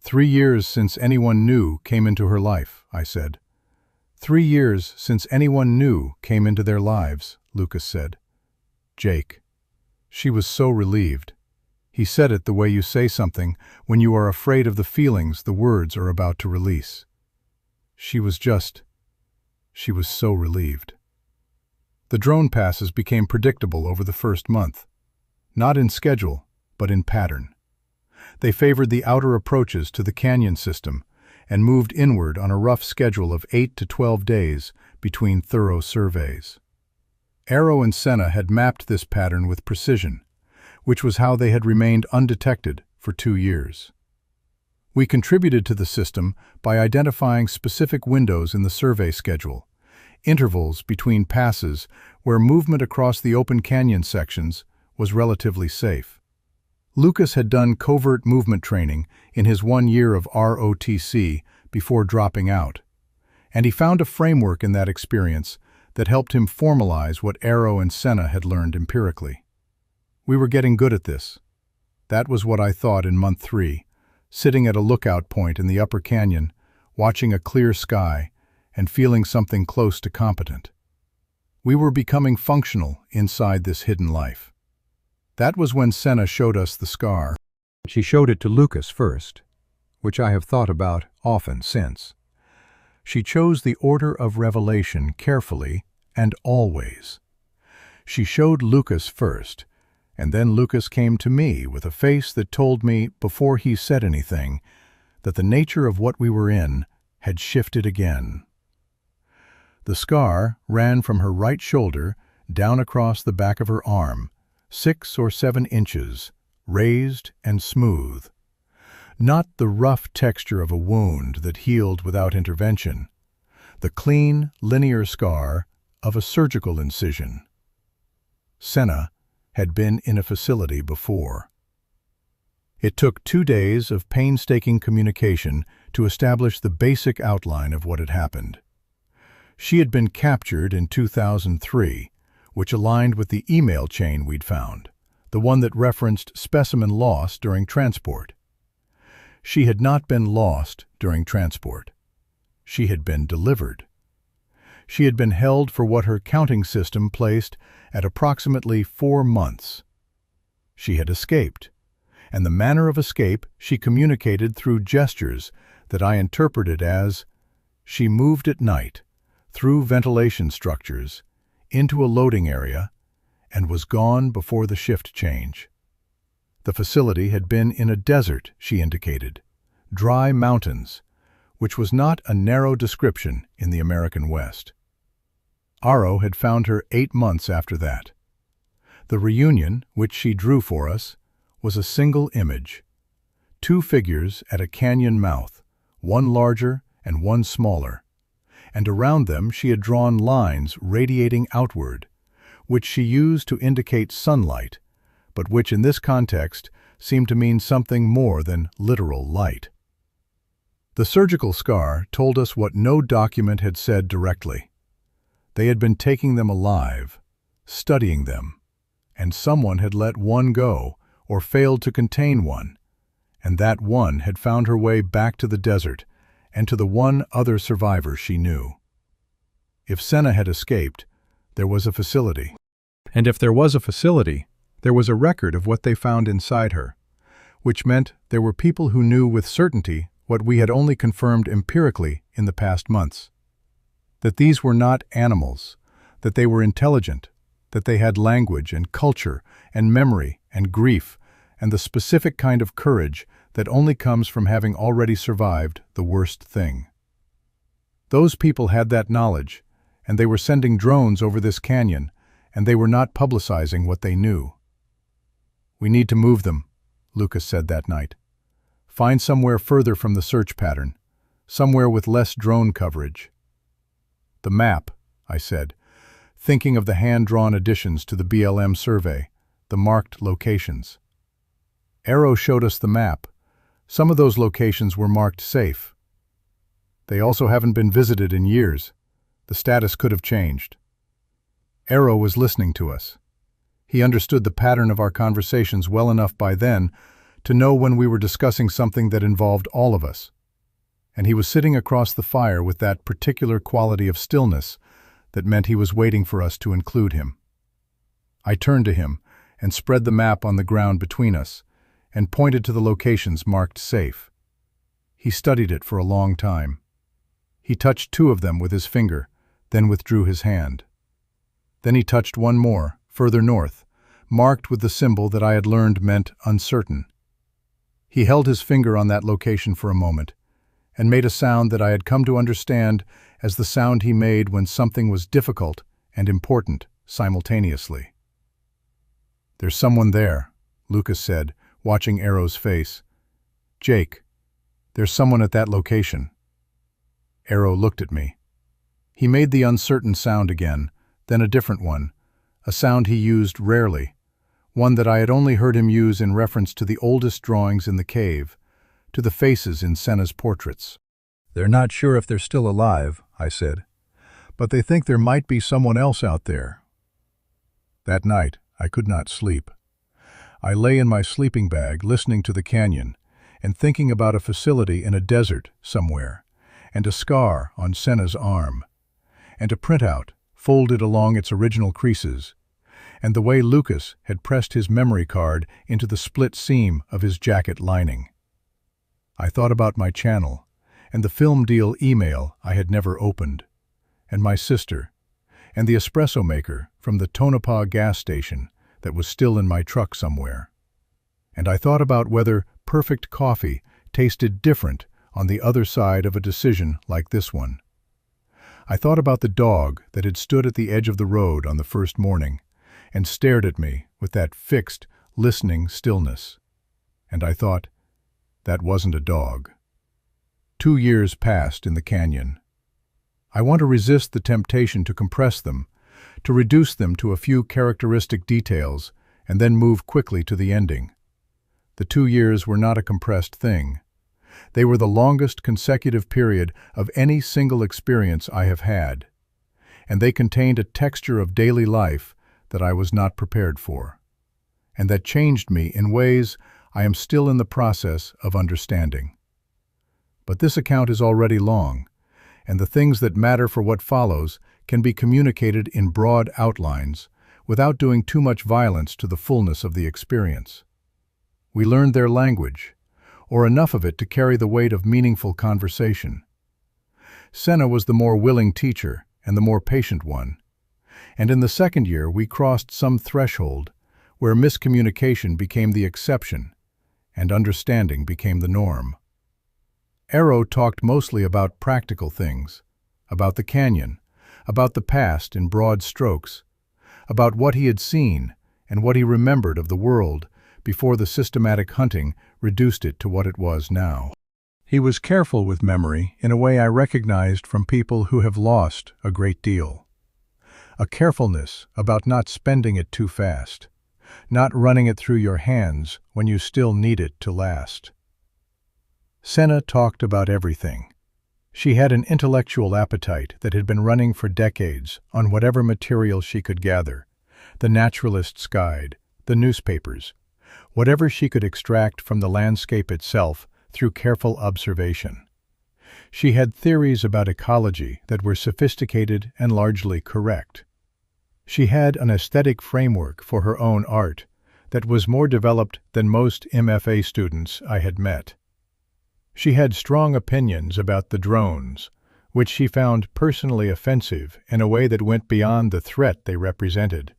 3 years since anyone new came into her life, I said. 3 years since anyone new came into their lives, Lucas said. Jake. She was so relieved. He said it the way you say something when you are afraid of the feelings the words are about to release. She was so relieved. The drone passes became predictable over the first month. Not in schedule, but in pattern. They favored the outer approaches to the canyon system and moved inward on a rough schedule of 8 to 12 days between thorough surveys. Arrow and Senna had mapped this pattern with precision, which was how they had remained undetected for 2 years. We contributed to the system by identifying specific windows in the survey schedule, intervals between passes where movement across the open canyon sections was relatively safe. Lucas had done covert movement training in his 1 year of ROTC before dropping out, and he found a framework in that experience that helped him formalize what Arrow and Senna had learned empirically. We were getting good at this. That was what I thought in month 3, sitting at a lookout point in the upper canyon, watching a clear sky and feeling something close to competent. We were becoming functional inside this hidden life. That was when Senna showed us the scar. She showed it to Lucas first, which I have thought about often since. She chose the order of revelation carefully and always. She showed Lucas first, and then Lucas came to me with a face that told me, before he said anything, that the nature of what we were in had shifted again. The scar ran from her right shoulder down across the back of her arm, 6 or 7 inches, raised and smooth. Not the rough texture of a wound that healed without intervention, the clean, linear scar of a surgical incision. Senna had been in a facility before. It took 2 days of painstaking communication to establish the basic outline of what had happened. She had been captured in 2003, which aligned with the email chain we'd found, the one that referenced specimen loss during transport. She had not been lost during transport. She had been delivered. She had been held for what her counting system placed at approximately 4 months. She had escaped, and the manner of escape she communicated through gestures that I interpreted as, she moved at night, through ventilation structures, into a loading area, and was gone before the shift change. The facility had been in a desert, she indicated, dry mountains, which was not a narrow description in the American West. Arrow had found her 8 months after that. The reunion, which she drew for us, was a single image. 2 figures at a canyon mouth, one larger and one smaller, and around them she had drawn lines radiating outward, which she used to indicate sunlight, but which in this context seemed to mean something more than literal light. The surgical scar told us what no document had said directly. They had been taking them alive, studying them, and someone had let one go or failed to contain one, and that one had found her way back to the desert and to the one other survivor she knew. If Senna had escaped, there was a facility. And if there was a facility, there was a record of what they found inside her, which meant there were people who knew with certainty what we had only confirmed empirically in the past months. That these were not animals, that they were intelligent, that they had language and culture and memory and grief and the specific kind of courage that only comes from having already survived the worst thing. Those people had that knowledge, and they were sending drones over this canyon, and they were not publicizing what they knew. "We need to move them," Lucas said that night. "Find somewhere further from the search pattern, somewhere with less drone coverage." "The map," I said, thinking of the hand-drawn additions to the BLM survey, the marked locations. Arrow showed us the map. Some of those locations were marked safe. They also haven't been visited in years. The status could have changed. Arrow was listening to us. He understood the pattern of our conversations well enough by then to know when we were discussing something that involved all of us. And he was sitting across the fire with that particular quality of stillness that meant he was waiting for us to include him. I turned to him and spread the map on the ground between us and pointed to the locations marked safe. He studied it for a long time. He touched 2 of them with his finger, then withdrew his hand. Then he touched one more, further north, marked with the symbol that I had learned meant uncertain. He held his finger on that location for a moment, and made a sound that I had come to understand as the sound he made when something was difficult and important simultaneously. "There's someone there," Lucas said, watching Arrow's face. "Jake. There's someone at that location. Arrow looked at me. He made the uncertain sound again, then a different one, a sound he used rarely, one that I had only heard him use in reference to the oldest drawings in the cave, to the faces in Senna's portraits. "They're not sure if they're still alive," I said, "but they think there might be someone else out there." That night, I could not sleep. I lay in my sleeping bag listening to the canyon and thinking about a facility in a desert somewhere, and a scar on Senna's arm, and a printout folded along its original creases, and the way Lucas had pressed his memory card into the split seam of his jacket lining. I thought about my channel, and the film deal email I had never opened, and my sister, and the espresso maker from the Tonopah gas station that was still in my truck somewhere. And I thought about whether perfect coffee tasted different on the other side of a decision like this one. I thought about the dog that had stood at the edge of the road on the first morning and stared at me with that fixed, listening stillness. And I thought, that wasn't a dog. 2 years passed in the canyon. I want to resist the temptation to compress them, to reduce them to a few characteristic details, and then move quickly to the ending. The 2 years were not a compressed thing. They were the longest consecutive period of any single experience I have had, and they contained a texture of daily life that I was not prepared for, and that changed me in ways I am still in the process of understanding. But this account is already long, and the things that matter for what follows can be communicated in broad outlines without doing too much violence to the fullness of the experience. We learned their language, or enough of it to carry the weight of meaningful conversation. Senna was the more willing teacher and the more patient one, and in the second year we crossed some threshold where miscommunication became the exception and understanding became the norm. Arrow talked mostly about practical things, about the canyon, about the past in broad strokes, about what he had seen and what he remembered of the world before the systematic hunting reduced it to what it was now. He was careful with memory in a way I recognized from people who have lost a great deal. A carefulness about not spending it too fast, not running it through your hands when you still need it to last. Senna talked about everything. She had an intellectual appetite that had been running for decades on whatever material she could gather, the naturalist's guide, the newspapers, whatever she could extract from the landscape itself through careful observation. She had theories about ecology that were sophisticated and largely correct. She had an aesthetic framework for her own art that was more developed than most MFA students I had met. She had strong opinions about the drones, which she found personally offensive in a way that went beyond the threat they represented,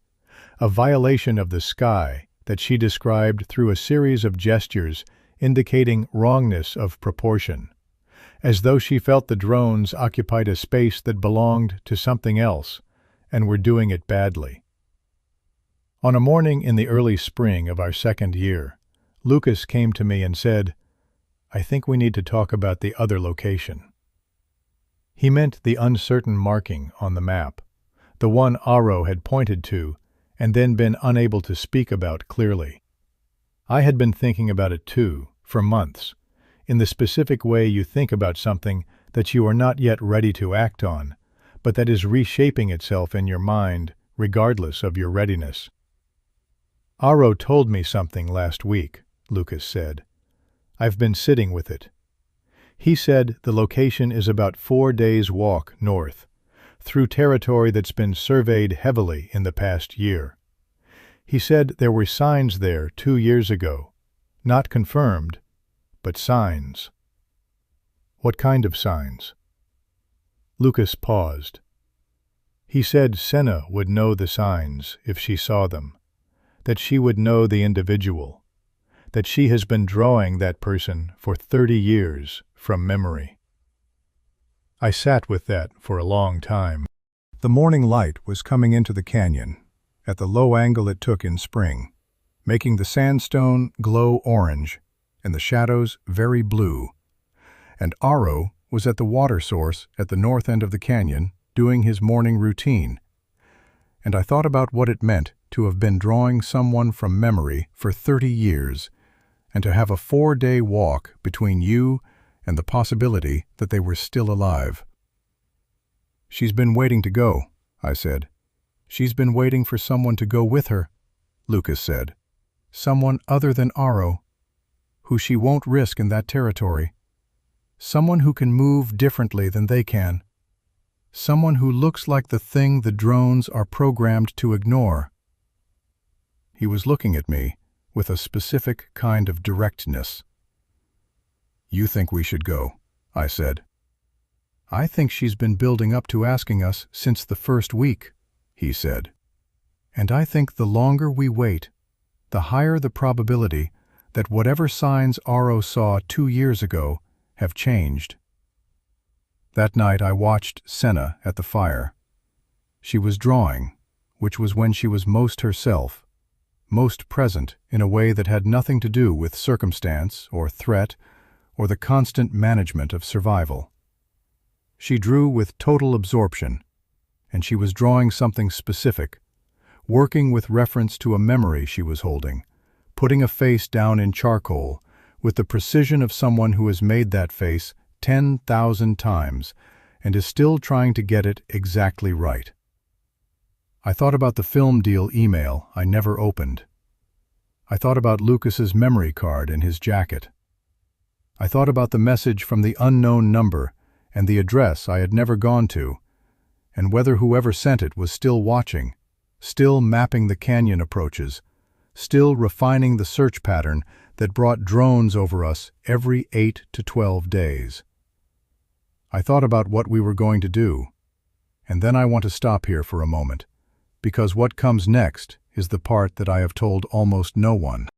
a violation of the sky that she described through a series of gestures indicating wrongness of proportion, as though she felt the drones occupied a space that belonged to something else and were doing it badly. On a morning in the early spring of our second year, Lucas came to me and said, "I think we need to talk about the other location." He meant the uncertain marking on the map, the one Arrow had pointed to and then been unable to speak about clearly. I had been thinking about it too, for months, in the specific way you think about something that you are not yet ready to act on, but that is reshaping itself in your mind regardless of your readiness. "Arrow told me something last week," Lucas said. "I've been sitting with it. He said the location is about 4 days' walk north, through territory that's been surveyed heavily in the past year. He said there were signs there 2 years ago, not confirmed, but signs." "What kind of signs?" Lucas paused. He said Senna would know the signs if she saw them, that she would know the individual, that she has been drawing that person for 30 years from memory. I sat with that for a long time. The morning light was coming into the canyon, at the low angle it took in spring, making the sandstone glow orange and the shadows very blue, and Aro was at the water source at the north end of the canyon doing his morning routine. And I thought about what it meant to have been drawing someone from memory for 30 years and to have a 4-day walk between you and the possibility that they were still alive. "She's been waiting to go," I said. "She's been waiting for someone to go with her," Lucas said. "Someone other than Aro, who she won't risk in that territory. Someone who can move differently than they can. Someone who looks like the thing the drones are programmed to ignore." He was looking at me with a specific kind of directness. "You think we should go," I said. "I think she's been building up to asking us since the first week," he said. "And I think the longer we wait, the higher the probability that whatever signs Aro saw 2 years ago have changed." That night I watched Senna at the fire. She was drawing, which was when she was most herself, most present in a way that had nothing to do with circumstance or threat or the constant management of survival. She drew with total absorption, and she was drawing something specific, working with reference to a memory she was holding, putting a face down in charcoal with the precision of someone who has made that face 10,000 times and is still trying to get it exactly right. I thought about the film deal email I never opened. I thought about Lucas's memory card in his jacket. I thought about the message from the unknown number and the address I had never gone to, and whether whoever sent it was still watching, still mapping the canyon approaches, still refining the search pattern that brought drones over us every 8 to 12 days. I thought about what we were going to do, and then I want to stop here for a moment, because what comes next is the part that I have told almost no one.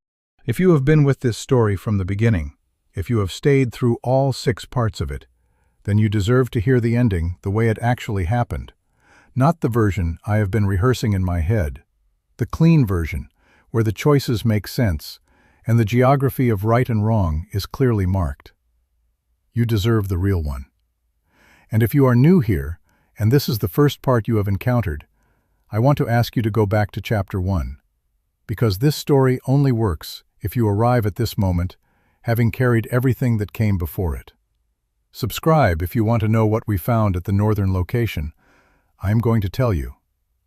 If you have been with this story from the beginning, if you have stayed through all 6 parts of it, then you deserve to hear the ending the way it actually happened, not the version I have been rehearsing in my head, the clean version, where the choices make sense and the geography of right and wrong is clearly marked. You deserve the real one. And if you are new here, and this is the first part you have encountered, I want to ask you to go back to Chapter 1, because this story only works if you arrive at this moment having carried everything that came before it. Subscribe if you want to know what we found at the northern location. I am going to tell you,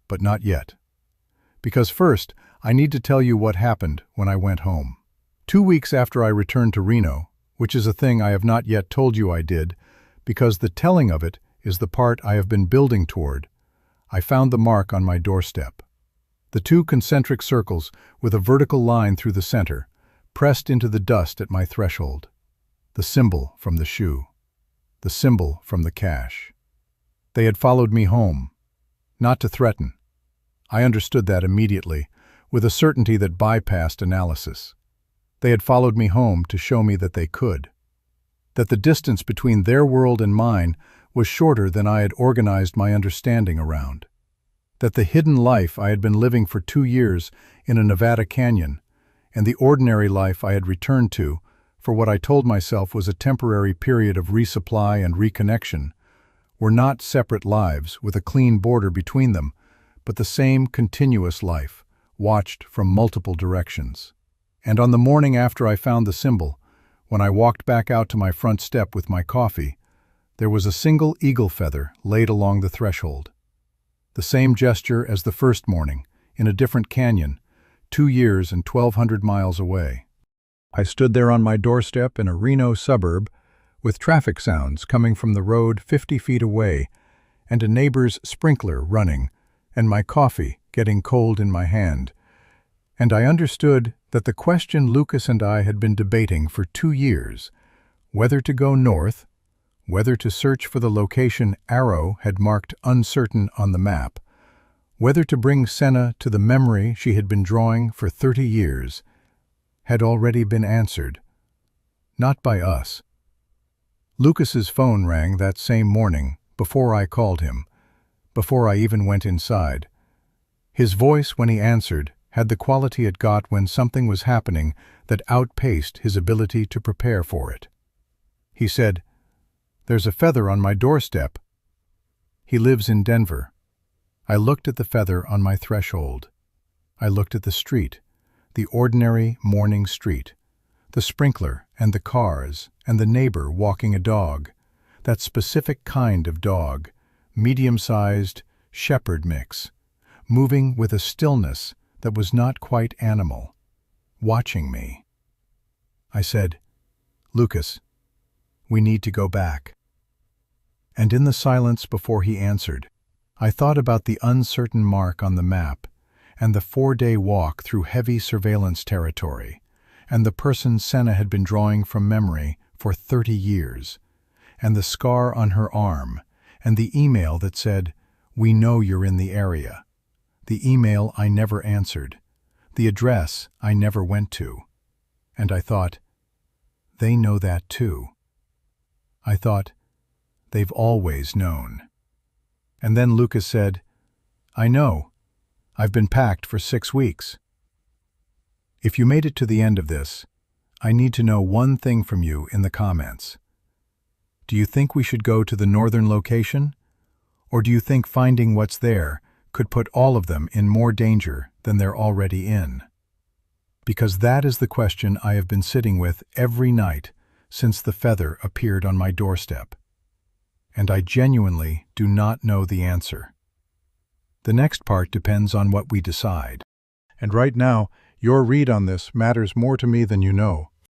but not yet. Because first, I need to tell you what happened when I went home. 2 weeks after I returned to Reno, which is a thing I have not yet told you I did, because the telling of it is the part I have been building toward, I found the mark on my doorstep. The 2 concentric circles with a vertical line through the center, pressed into the dust at my threshold. The symbol from the shoe. The symbol from the cache. They had followed me home, not to threaten. I understood that immediately, with a certainty that bypassed analysis. They had followed me home to show me that they could. That the distance between their world and mine was shorter than I had organized my understanding around. That the hidden life I had been living for 2 years in a Nevada canyon, and the ordinary life I had returned to for what I told myself was a temporary period of resupply and reconnection, were not separate lives with a clean border between them, but the same continuous life, watched from multiple directions. And on the morning after I found the symbol, when I walked back out to my front step with my coffee, there was a single eagle feather laid along the threshold. The same gesture as the first morning, in a different canyon, 2 years and 1,200 miles away. I stood there on my doorstep in a Reno suburb, with traffic sounds coming from the road 50 feet away, and a neighbor's sprinkler running, and my coffee getting cold in my hand. And I understood that the question Lucas and I had been debating for 2 years, whether to go north, whether to search for the location Aro had marked uncertain on the map, whether to bring Senna to the memory she had been drawing for 30 years, had already been answered. Not by us. Lucas's phone rang that same morning, before I called him, before I even went inside. His voice, when he answered, had the quality it got when something was happening that outpaced his ability to prepare for it. He said, There's a feather on my doorstep. He lives in Denver. I looked at the feather on my threshold. I looked at the street, the ordinary morning street, the sprinkler and the cars and the neighbor walking a dog, that specific kind of dog, medium-sized shepherd mix, moving with a stillness that was not quite animal, watching me. I said, "Lucas, we need to go back." And in the silence before he answered, I thought about the uncertain mark on the map and the 4-day walk through heavy surveillance territory, and the person Senna had been drawing from memory for 30 years, and the scar on her arm, and the email that said, "We know you're in the area," the email I never answered, the address I never went to. And I thought, they know that too. I thought, they've always known. And then Lucas said, "I know. I've been packed for 6 weeks." If you made it to the end of this, I need to know one thing from you in the comments. Do you think we should go to the northern location? Or do you think finding what's there could put all of them in more danger than they're already in? Because that is the question I have been sitting with every night since the feather appeared on my doorstep. And I genuinely do not know the answer. The next part depends on what we decide. And right now, your read on this matters more to me than you know.